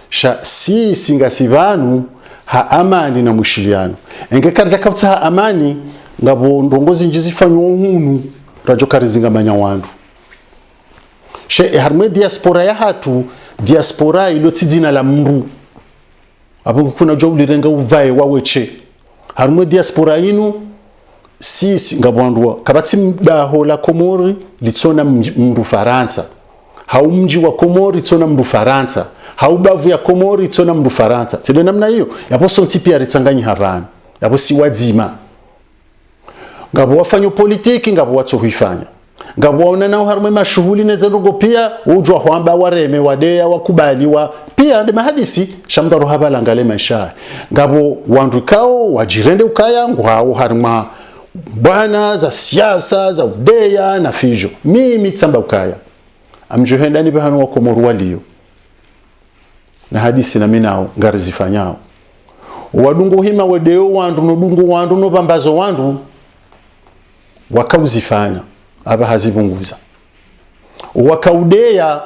[SPEAKER 2] sha si singasivanu ha amani na mushiliano engekarja kapta ha amani ngabo ndongozi njizifanywa hunu rajo karizinga manya wandu she harumwe diaspora ya hatu diaspora ilo tidina la mru apo kuna jobli renga uvae waweche harumwe diaspora inu si ngabondwa kabati mdaho la Komori litsona mndu Faransa haumji wa Komori tsona mndu Faransa haubavu ya Komori tsona mndu Faransa tile namna hiyo yapo sonti pia ritsanganyi havana yapo si wadzima ngabo wafanyo politiki ngabo watso huifanya ngabo waona nao harumwe mashughuli nezendogo pia ujwa hwamba wareme wadea wakubaliwa pia ndi mahadisi shamdaro habala ngale maisha ngabo wandu kao wajirende ukaya ngwao harumwa bwana za siasa za udeya na fijo mimi tsamba ukaya amjuhenda ni bahanu wa Komoru walio na hadisi na minao ngarizifanyao wadungu hima wedeo wandu nodungu wandu no bambazo wandu wakauzifanya aba hazibunguza wakaudeya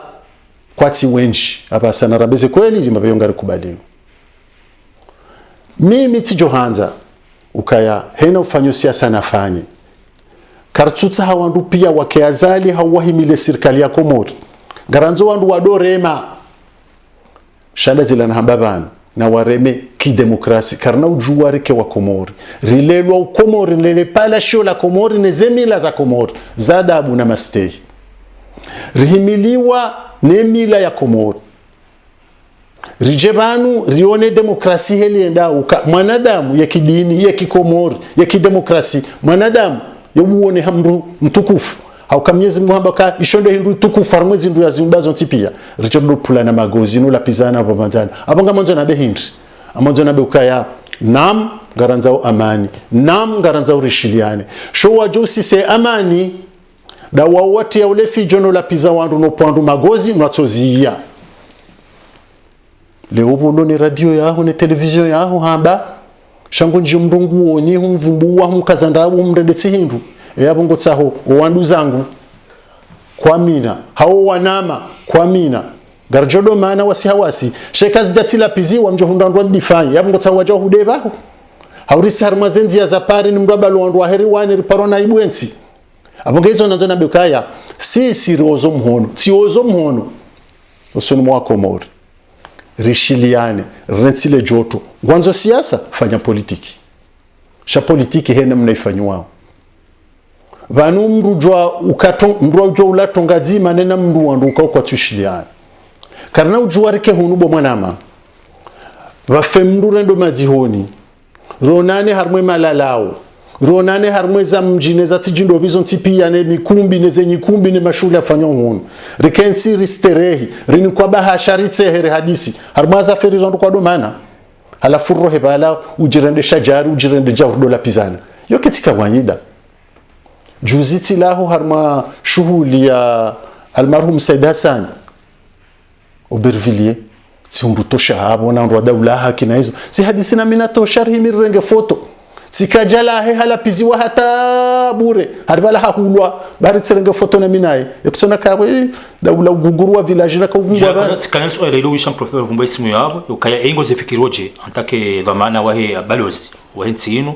[SPEAKER 2] kwati wenji aba sana rabeze kweli limabeyo ngari kubaliwa mimi tijohanza ukaya hena ufanyo siasa nafanye kartsutsa hawandu pia wakeazali hawahimile serikali ya Komori garanzo wandu wadorema shada zila na hambabana na wareme kidemokrasi karna ujuwarike wa Komori rilelwa ukomori lele pala shio la Komori nezemila za Komori zadabu na mastei rihimiliwa nemila ya Komori rijebanu rione demokrasi helienda mwanadamu ya kidini ya kikomori ya kidemokrasi mwanadamu yobuone hamru mtukufu au kamyezi muhamba ka ishondo hindu tukufu farmwezi ndu ya zimbazo tipia richodo pula na magozi no lapizana pamanzana abanga manzo na behindri amanzo na beukaya nam garanzao amani nam garanzao rishiliane sho wajosi se amani da wawati ya ulefi jono lapiza wandu no pwandu magozi nwatozia leo bono ni radio yaho ni television yaho hamba shango nje mndungu woni humvumbuwa humkazandabu mndetsi hindu eyabongo tsaho wandu zangu kwa mina hao wanama kwa mina garjodo maana wasi hawasi shekazi datila pizi wa mjohunda ndo difanye yabongo tsaho wajo hudebaho haurisi harmazenzi ya zapari ni mraba lwandu wa heri wani riparona ibwensi abongo hizo nazo nabekaya si sirozo mhono siozo mhono usunu mwa Komori rishiliane rensile joto gwanzo siasa fanya politiki sha politiki hena mnaifanywa vanu mrujwa mrujwa ulatonga zima nena mru wandu kwa tushiliane karna ujuwarike hunubo mwanama vafemru ndo mazihoni ronane harmwe malalao ronane harmwe za mjine za tijindo bizo tipia ne mikumbi ne zenyikumbi ne mashule afanywa hono rikensi risterehi rini kwa bahasharitse here hadisi harmwa za ferizo ndo kwa domana ala furro hebala ujirende shajari ujirende jawdo la pizana yo ketika wanyida juziti lahu harma shughuli ya almarhum Said Hassan Obervilliers tsiumbu tosha habo na ndo daula haki na hizo si hadisi na mina tosha himirenge foto sikajala he halapiziwa hata bure haribala hahulwa bari tserenge foto na minaye yakusona kawe daula gugurwa village na kuvungwa
[SPEAKER 1] ba kanal so ile wishan professor vumba isimu yabo yokaya engo zifikiroje antake vamana wahe balozi wahensino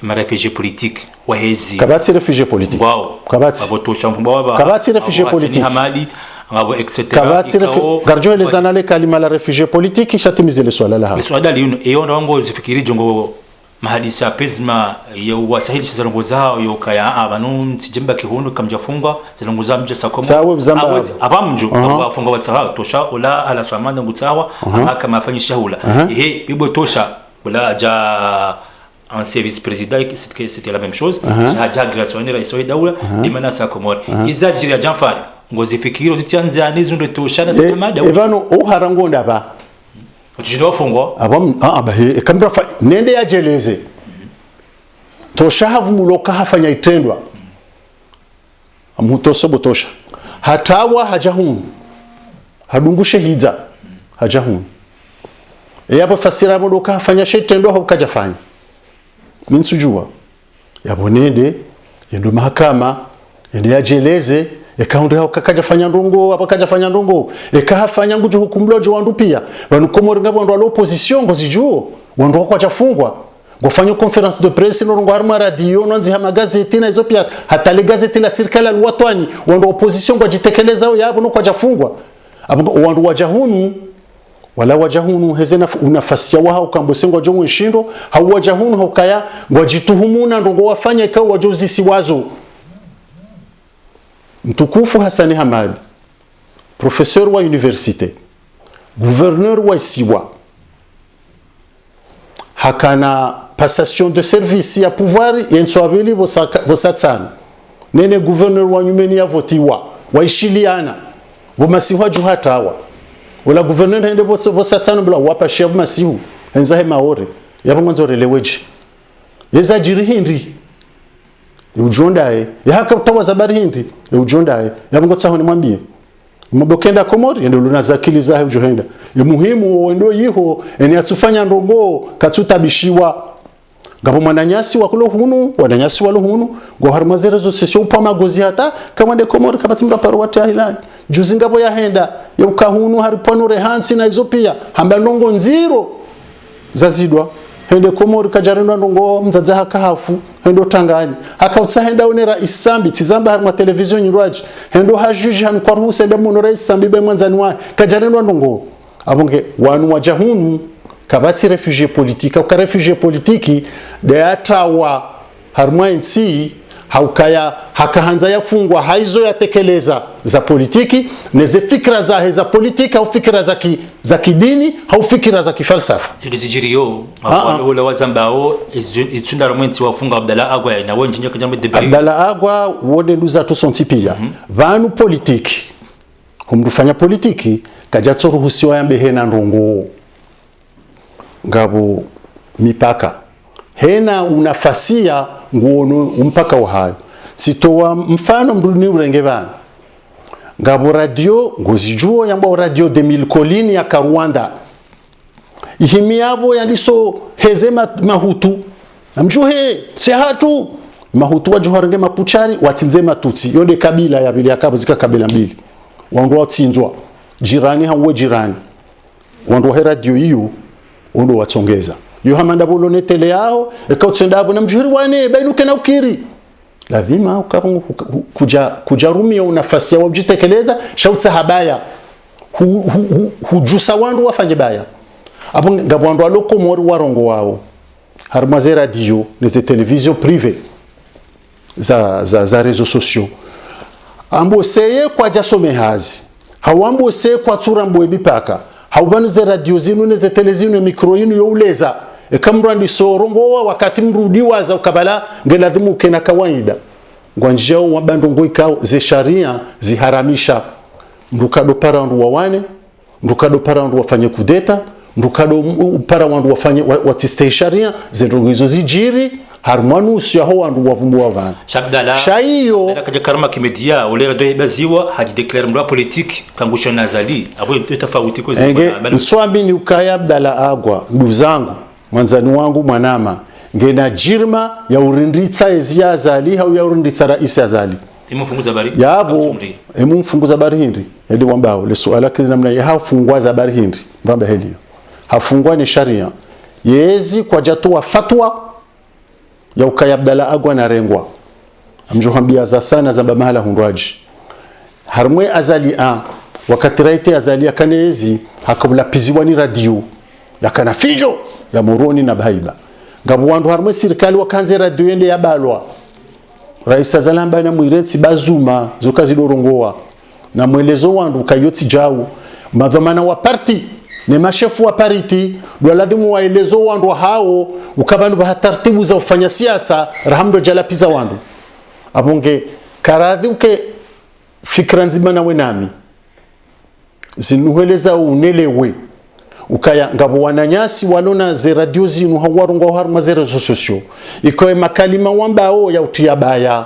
[SPEAKER 1] ma refugee politique wahezi
[SPEAKER 2] kabati refugee politique
[SPEAKER 1] wow
[SPEAKER 2] kabati
[SPEAKER 1] abotosha vumba waba
[SPEAKER 2] kabati refugee politique
[SPEAKER 1] hamali ngabo etc
[SPEAKER 2] kabati garjo les anale kalima la refugee politique shatimize le swala la ha
[SPEAKER 1] swala liuno eyo ngo zifikirije ngo mahadisa pezma ya wasahili zalongo zao yokaya abantu ntijemba kihono kamjafungwa zalongo zamje sakoma
[SPEAKER 2] sawe bizamba
[SPEAKER 1] abamjo bafunga watsaha tosha ola ala swamanda ngutsawa kama afanye shahula ehe bibo tosha ola ja un service président c'était la même chose ja grâce à rais wa daula imana sakomor izajira janfari ngozi fikiro zitianza nizundo tosha na sakomada
[SPEAKER 2] evano uharango ndaba
[SPEAKER 1] Uchido fungwa
[SPEAKER 2] abam abahe kambra nende yajeleze tosha havu muloka hafanya itendwa amhutoso botosha hatawa hajahun hadungushe hidza hajahun yapo fasira bodo kafanya shetendo haukaja fanya minsujua yabonende yendo mahakama yende yajeleze ekaunde haukaja fanya ndongo hapo kaja fanya ndongo ekafanya ngujo hukumlojo wandu pia wanukomori ngabo ndo opposition ngozijuo wandu wako achafungwa ngofanya conference de presse no ngwarma radio no nzi magazeti na hizo pia hata le gazeti la serikali alwatwani wandu opposition ngojitekeleza yabo no kwajafungwa abo wandu wajahunu wala wajahunu hezena unafasi wa hao kambosengo jongo nshindo hau wajahunu haukaya ngojituhumuna ndongo wafanya ikawa wajozisi wazo mtukufu Hassan Hamad professeur wa université gouverneur wa Siwa hakana passation de service ya pouvoir yenswabili bosatsana nene gouverneur wa nyumeni ya votiwa waishiliana bomasiwa juhatawa wala gouverneur hende bosatsana bla wapashia bomasihu enza he maore yabongonzo releweji yeza jiri hindi ujondae yaka utawaza bari hindi ujondae yabongotsaho ni mwambie mabokenda komori ndo lunazakili zahe ujohenda muhimu ndo yiho eni atufanya ndongo katsutabishiwa ngabo mwananyasi wakulo hunu wananyasi walo hunu ngo harumazere zo sesio upa magozi hata kama de komori kabatimra parwati ahilani juzi ngabo yahenda yukahunu hariponure hansi na izo pia hamba ndongo nziro zazidwa hende komori kajarenda ndongo mzaza hakahafu hendo tangani hakautsa henda onera isambi tizamba harma television nyirwaji hendo hajuji han kwa ruhusa nda monora isambi be mwanzani wa kajarenda ndongo abonge wanu wajahunu kabati refugee politique au refugee politiki de atawa harma nsi haukaya hakahanza yafungwa haizo yatekeleza za politiki neze fikra za politika au fikra za kidini au fikra za kifalsafa
[SPEAKER 1] zilizijirio wale wazambao itunda romenti wafunga Abdallah Agwa na wonje nje kujambe debri
[SPEAKER 2] Abdallah Agwa wode luza to sontipia vanu politiki kumdufanya politiki kajatso ruhusiwa yambe hena ndongo ngabo mipaka hena unafasia nguono mpaka wa hayo sitowa mfano mduni urenge bana ngabo radio ngozijuo yamba radio 2000 kolini ya Karwanda ihimi yabo yaliso hezema mahutu namjuhe sehatu mahutu wajuharenge mapuchari watinze matutsi yonde kabila ya bili yakabo zika kabila mbili wandu watsinzwa jirani hawe jirani wandu wa radio hiyo wandu watsongeza yo hamanda bolone tele yao ekautenda abo namjuhiri wane bainuke na ukiri lazima kujarumia unafasi ya wajitekeleza shautsa habaya hujusa wandu wafanye baya abo ngabo wandu aloko mori warongo wao harmaze radio neze television privé za réseaux sociaux ambo seye kwa jasome hazi hawambo seye kwa tsura mbo ebipaka haubanu ze radio zinu neze telezinu mikro yinu youleza ekamrandi sorongoa wakati mrudi waza ukabala ngeladhimu kena kawaida ngwanjao wabando ngoikao ze sharia ziharamisha mrukado para wandu wawane mrukado para wandu wafanye kudeta mrukado para wandu wafanye watiste sharia zendongo hizo zijiri harmanu sio ho wandu wavumbu wavana
[SPEAKER 1] shabdala
[SPEAKER 2] shaiyo
[SPEAKER 1] kaja karma kimedia ole radio baziwa haji declare mwa politique kangusha nazali abo tofauti ko
[SPEAKER 2] zima mswambi ni ukaya Abdallah Agwa ndugu zangu mwanzani wangu mwanama ngena jirma ya urinditsa ezia azali au ya urinditsa rais azali
[SPEAKER 1] imufunguza bari
[SPEAKER 2] yabo imufunguza bari hindi edi wambao le swala kinamna ya hafungwa za bari hindi mbamba helio hafungwa ni sharia yezi kwa jatu wa fatwa ya ukaya Abdallah Agwa na rengwa amjohambia za sana za mahala hundwaji harmwe azali wakati raite azali akanezi hakabula piziwani radio yakana fijo ya moroni na baiba ngabo wandu harmwe serikali wakanze radio yende ya balwa rais azalamba na mwirensi bazuma zokazi dorongoa na mwelezo wandu kayoti jawu madhamana wa parti ne mashefu wa pariti dwaladhimu waelezo wandu hao ukabanu bahatartibu za ufanya siasa rahamdo jalapiza wandu abonge karadhi uke fikra nzima nawe nami zinuheleza unelewe ukaya ngabo wananyasi walona ze radio zinu hawarongo harma ze rezo sosio ikoe makalima wambao ya utia baya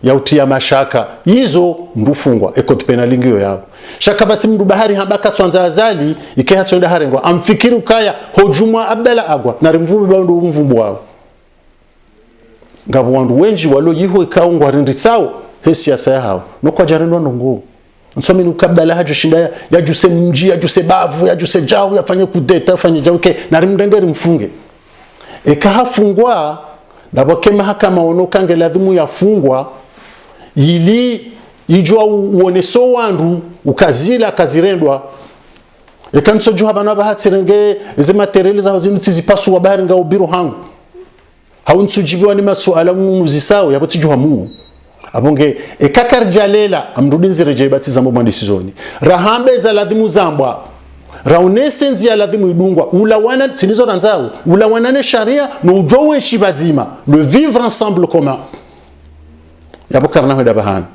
[SPEAKER 2] ya utia mashaka hizo ndufungwa ekot penal ngio yao shaka bati mndu bahari hambaka twanza azali ikeha tsonda harengwa amfikiri ukaya hojuma abdala agwa na rimvumbi bandu mvumbu wao ngabo wandu wenji walo yiho ikaungwa rinditsao hesiasa yao no kwa jarendo ndongo nsomeni ukabdala hajo shinda ya juse mji ya juse bavu ya juse jao yafanye kudeta afanye jauke na rimndengeri mfunge ekahafungwa ndabake mahakama ono kange ladhimu yafungwa ili ijwa uoneso wandu ukazila kazirendwa ekanso juha bana bahatsirenge eze materiali za zinutsi zipasu wa bahari ngao biro hangu haunsujibiwa ni masuala muzisawo yaboti juha mu abonge ekakarjalela amrudinzi rejebati zambo mwandisizoni rahambe za ladhimu zambwa raunesenzi ya ladhimu idungwa ulawana sinizo ranzao ulawanane sharia no ujowe shibazima le vivre ensemble commun yabo karna hweda bahana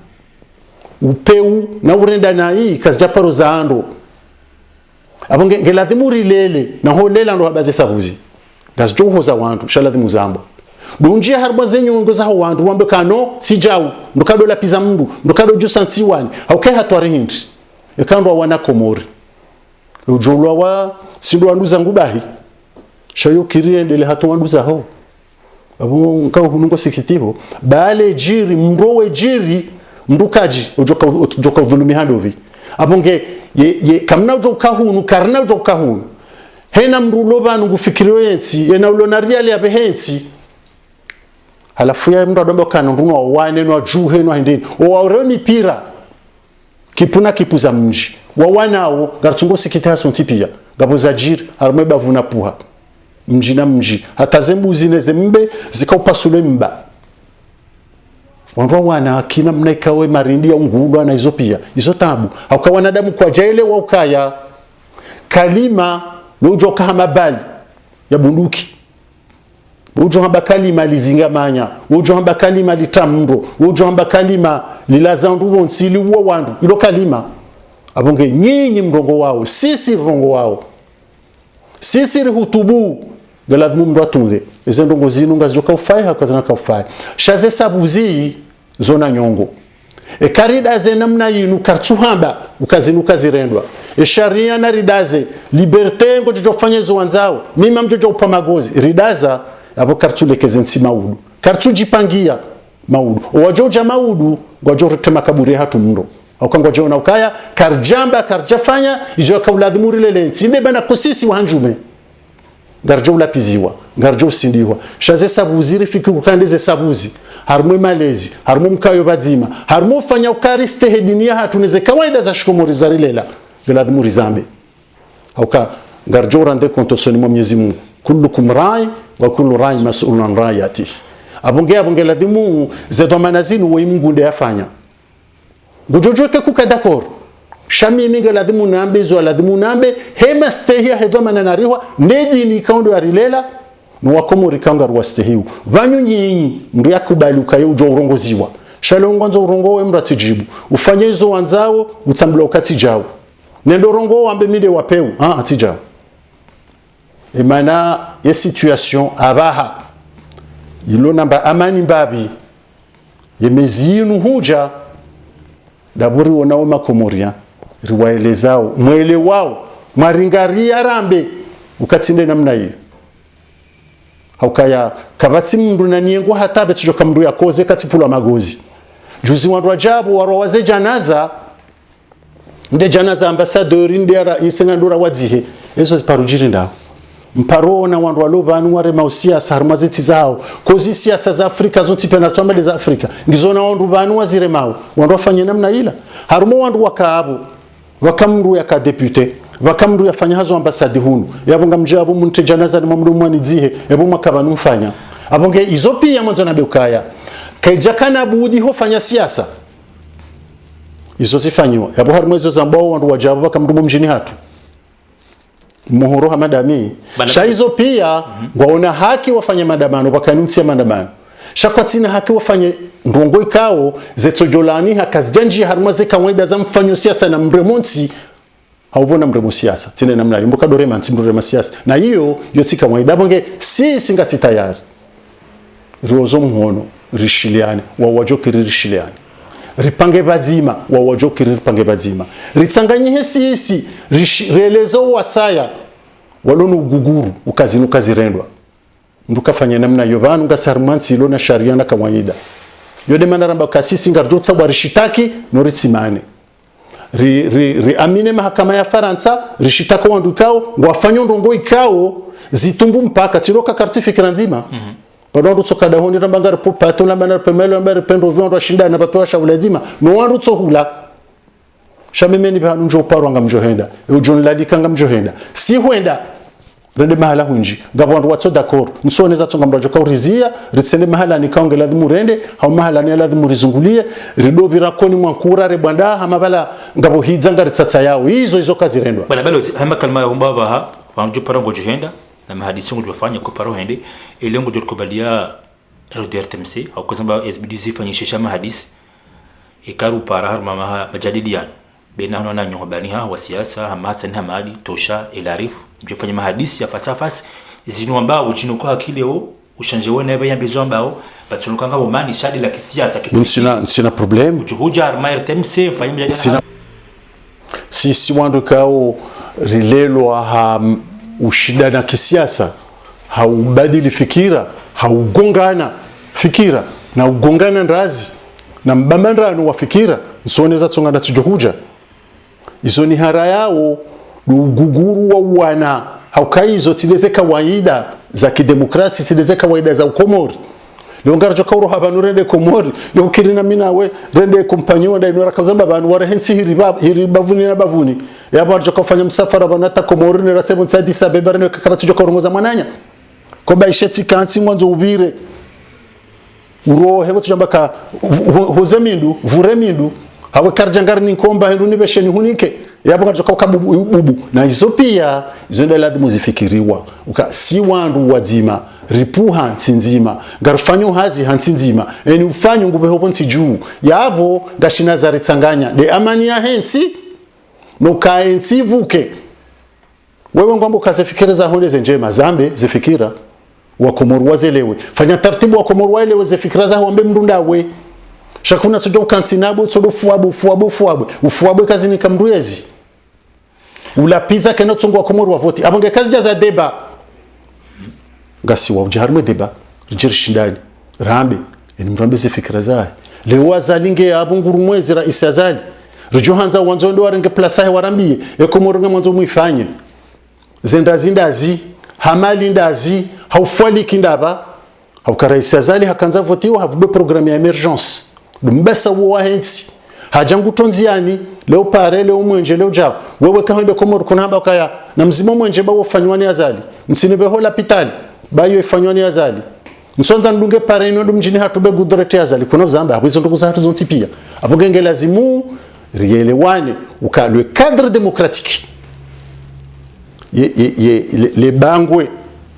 [SPEAKER 2] upeu na urenda na hii kazijaparo za ando abonge ngeladhimu rilele na holela ndo habaze sabuzi gazjoho za wandu shaladhimu zambwa dunjia harba zenyu ngo za wandu wambe kano sijau ndokado la piza mndu ndokado jusanti wani hauke hatwari hindi ekandwa wana komori ujolwa wa sindu wandu zangu bahi shayo kiriendele hatu wandu za ho abo nkao hunungo sikitiho bale jiri mrowe jiri mrukaji ujoka udhulumi handovi abonge ye kamna ujoka hunu karna ujoka hunu hena mruloba ngufikiriyo yensi yena ulonariali ya behensi halafu ya mndu adomba kana nduno wane no juhe no hindini o aure mipira kipuna kipuza mji wa wanao gartungo sikita sontipia gabo za jiri harme bavuna puha mji na mji hata zembuzi ne zembe zikaupasule mba wandu wana kina mnaikawe marindi ya ngulwa na hizo pia hizo tabu hauka wanadamu kwa jaile wa ukaya kalima ujo kama bali ya bunduki ujo hamba kalima lizingamanya ujo hamba kalima litamndo ujo hamba kalima lilazandu wonsili uwa wandu ilo kalima abonge nyinyi mrongo wao sisi rongo wao sisi rihutubu galadmu mndu atunde ezendongo zinu ngazijoka ufai hakazana ka ufai shaze sabuzi zona nyongo ekaridaze namna yinu kartuhamba ukazinuka zirendwa sharia na ridaze liberte ngo jofanya zo wanzao mima mjojo upamagozi ridaza abo kartulekeze nsi maudu kartujipangia maudu wajoja maudu ngwajote makaburi hatu mndo akangwa jona ukaya karjamba karjafanya izo kauladhimuri lelensi bana kusisi wanjume garjo la piziwa garjo sindiwa shaze sabuziri fiki kukandeze sabuzi harmu malezi harmu mkayo bazima harmu fanya ukariste hedinia hatuneze kawaida za shikomori zarilela geladhimuri zambe auka garjo rande kontosoni mwa Mwenyezi Mungu kullukum rai wa kullu rai mas'ulun an rayati abonge ladhimu zedomana zinu wa Mungu ndiye afanya gujojoke kukadakor shami minga ladhimu nambe zo ladhimu nambe hema stehia hedomana narihwa nedi ni kaundo ya rilela no wakomori kanga rwastehiu vanyu nyinyi ndu yakubali ukayo ujo urongoziwa shalongonzo urongowe mratijibu ufanye hizo wanzao utambula ukatijao nendo rongo wambe mide wapeu atijao emana ye situation abaha ilo namba amani mbabi ye mezinu huja daburi onao makomoria riwaelezao mwele wao maringaria rambe ukatsinde namna hiyo haukaya kabatsi mndu na niengo hata betujoka mndu yakoze katipula magozi juzi wandu ajabu warowaze janaza nde janaza ambassadori nde rais ngandura wadzihe ezo ziparujiri ndao mparo na wandu walobanu ware mausia sarmazeti zao kozi siasa za Afrika zote pena twambe za Afrika ngizona wandu banu wazire mao wandu wafanye namna ila harumo wandu wakaabu wakamru ya ka depute wakamru yafanya hazo ambasadi hunu yabonga mjabo munte janaza ni mamdu mwani dzihe yabo makabanu mfanya abonge izo pia mwanzo na beukaya kaijakana budi hofanya siasa izo zifanywa yabo harumo izo zambao wandu wajabo wakamru mjini hatu muhoro hamadami shaizo pia waona haki wafanye madamano wakanunsia madamano shakwatsina haki wafanye ndongo ikao zetsojolani hakazijanji harumaze kawaida za mfanyo siasa na mremonsi haubona mremo siasa tine namna yumbuka dorema ntimrema siasa na hiyo yotsika kawaida bonge si singa sitayari rozo muhono rishiliane wawajokiri rishiliane ripange bazima wawajokiri ripange bazima ritsanganye hesi reelezo wasaya walonu guguru ukazinuka zirendwa ndukafanya namna yo vanu ngasarmansi ilo na sharia na kawaida yode manaramba kasisi ngarjotsa warishitaki noritsimane ri amine mahakama ya Faransa rishitako wandukao ngwafanyo ndongo ikao zitumbu mpaka tiroka karti fikira nzima Pardon tsoka da honi ramba ngar popa to lamba na pemelo mbere pendo vyo shinda na papewa shavula zima no wandu tsohula shamemeni ba njo paro ngam johenda e John Ladika ngam johenda si huenda rende mahala hunji ngabwandu watso d'accord nsoneza tsonga mbajo kaurizia ritsende mahala ni kaongela dhimurende ha mahala ni ala dhimurizungulie ridovira koni mwankura re bwanda hamabala ngabo hidza ngaritsatsa yao hizo kazi rendwa
[SPEAKER 1] bana balo hamba kalma ya mbaba ha wanju parango johenda na mahadisi ngo dofanya ko paro hende elengo dotkubalia RDRTMC au kusamba SBDC fanyisha mahadisi ikaru para har mama majadilian bena hano na nyobani ha wa siasa hamasa na mali tosha ilarifu mjofanya mahadisi ya fasafasi zinuamba uchinuko akileo ushanje wona yaba yambezo ambao batsunuka ngabo mani shadi la kisiasa
[SPEAKER 2] sina problem
[SPEAKER 1] ujuhuja arma RTMC fanya mjadilian
[SPEAKER 2] si wandu kao rilelwa ha ushida na kisiasa haubadili fikira haugongana fikira na ugongana ndazi na mbamandano wa fikira nsoneza tsonga na tujohuja izo ni hara yao uguguru wa wana haukaizo tileze kawaida za kidemokrasi tileze kawaida za ukomori longar jokauro habanu rende komori yokirina minawe rende kompanyo nda inora kazamba banu ware hensi hiri bavuni na bavuni yabo jokofanya msafara banata komori ne rasebo tsadi sabeba rende kakabatu jokorongoza mwananya ko baisheti kansi mwanzo ubire urohe go tujambaka hozemindu vuremindu hawe karjangar ni komba hindu ni besheni hunike yabo ngajoka kabubu na hizo pia hizo ndio lazima zifikiriwa si wandu wazima ripuha nsinzima ngarufanyo hazi hansinzima eni ufanyo ngube hopo nsijuu yabo ngashina za ritsanganya de amani ya hensi no kaensi vuke wewe ngombo kazifikiriza honde zenjema zambe zifikira wakomoru wazelewe fanya taratibu wakomoru waelewe zifikira za wambe mrundawe shakuna tsodo kansinabo tsodo fuabwe kazi ni kamruezi ulapiza kena tsongo wakomoru wavoti abonge kazi jaza deba ngasi wa ujaharme deba rijirishindani rambe ni mrambe zifikira zae leo azalinge abunguru mwezi rais azali rijohanza wanzo ndo warenge plasahe warambie yakomoru ngamwanzo muifanye zendazi hamali ndazi haufwali kindaba haukaraisi azali hakanza votiwa havube programu ya emergence mbesa wa hensi hajangu tonziani leo pare leo mwenje leo jao wewe kahende komoru kunamba kaya na mzimo mwenje bawo fanywani azali msini behola pitali bayo ifanyoni azali msonza ndunge pare ino mjini hatube gudorete azali kuna zamba habizo ndukuza hatu zonti pia abogenge lazimu rielewane ukalwe cadre démocratique le bangwe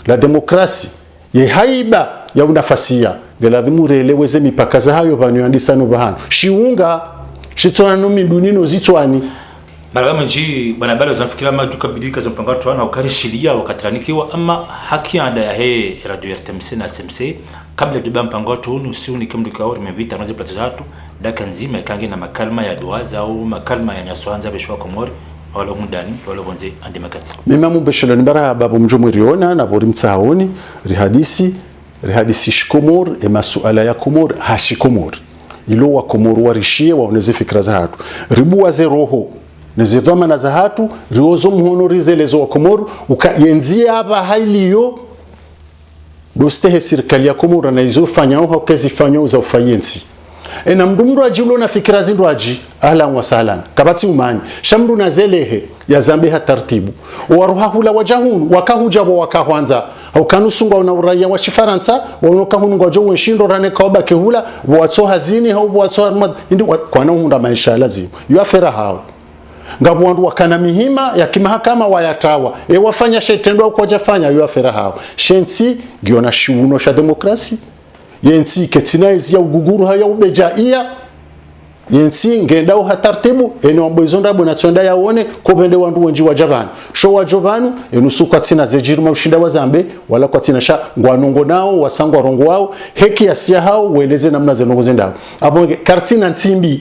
[SPEAKER 2] la demokrasi ye haiba ya unafasia geladhimu releweze mipaka za hayo vanyo andisano bahano shiunga shitswana no mindunino zitswani
[SPEAKER 1] maragama nji bana balo zanfikira ma tukabidika zo mpanga twana ukarishilia wakatranikiwa ama haki anda ya he radio RTMC na SMC kabla de mpango tunu siuni kimdu kwa ori mevita nazo platazatu daka nzima kange na makalma ya duaza au makalma ya nyaswanza beshwa komori wala hundani wala bonze andi makati
[SPEAKER 2] mima mumbeshela nibara babu mjomwiriona na bori mtsaoni rihadisi shikomor e masuala ya komor hashikomor ilo wa komor warishie waoneze fikra za hatu ribu waze roho nezidoma na za hatu riozo mhono rizelezo wa komor ukayenzia hapa hailiyo dostehe serikali ya komor na izo fanyao haukazi fanyao za ufayensi ena mdumru ajiulo na fikira zindu aji ahlan wa sahlan kabati umani shamru na zelehe ya zambe ha tartibu waruha hula wajahun wakahuja wa wakahwanza au kanusunga na uraia wa Faransa wanokahunu ngojo wenshindo rane kaoba kehula watso hazini au watso armad indi kwana hunda maisha lazima yuafera hao ngabo wandu wakana mihima ya kimahakama wayatawa wafanya shetendo kwa jafanya yuafera hao shensi giona shiuno sha demokrasi yensi ketina ya uguguru haya ubejaia yensi ngenda hatartibu ene wamboizo ndabo na tsonda yaone ko bende wandu wenji wa Japani sho wa Jovanu enusuka tsina zejiruma ushinda wa Zambe wala kwa tsina sha ngwanongo nao wasangwa rongo wao heki asia hao weleze namna zenongo zendao abo kartina ntimbi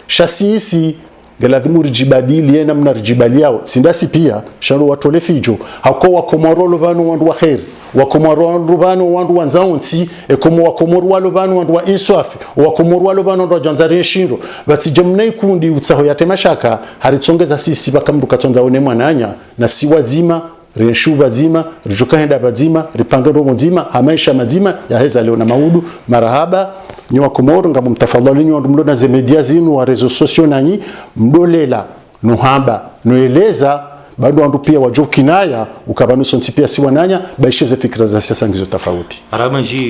[SPEAKER 2] shasiisi geladhimu rijibadili yena mna rijibali yao sindasi pia shano watole fijo hako wakomorolo vanu wandu wa kheri wakomorolo vanu wandu wanzaonsi ekomo wakomorolo vanu wandu wa inswafi wakomorolo vanu wandu wa janzari nshiro bati jemnei kundi utsaho ya temashaka haritsongeza sisi bakamduka tonza one mwananya na si wazima renshu bazima rijukahenda bazima ripangendo mzima hamaisha mazima ya heza leo na maudu marahaba nyo komoro ngamu mtafadhali nyo mdo na zemedia zinu wa rezo sosio nanyi mdolela nuhamba noeleza bado wandu pia wajokinaya ukabanuso ntipia siwananya baisheze fikra za siasa ngizo tofauti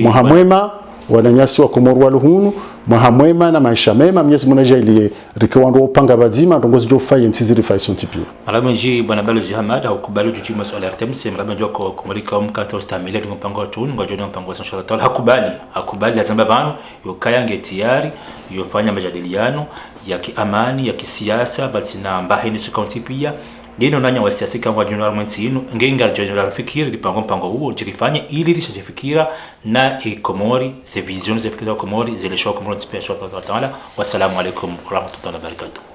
[SPEAKER 2] muhamwema wananyasi wa komoro waluhunu muhamwema na maisha mema Mwenyezi Mungu ajalie rikiwandu upanga bazima ndongozi jo faye ntiziri faye sontipia
[SPEAKER 1] maramenji bwana Balozi Hamad au kubali juji masuala ya RTMC maramenji kwa kumulika mkata ustamile ndi mpango tunu ngajoni mpango inshallah taala hakubali lazima bano yokayange tayari yofanya majadiliano ya kiamani ya kisiasa basi na mbahini sukaunti pia dino nanya wasiasi kama general mwenzinu ngenga general fikiri mpango huo jirifanye ili lishajifikira na Komori ze vision ze fikira Komori zile show Komori special kwa taala. Wassalamu alaikum warahmatullahi wabarakatuh.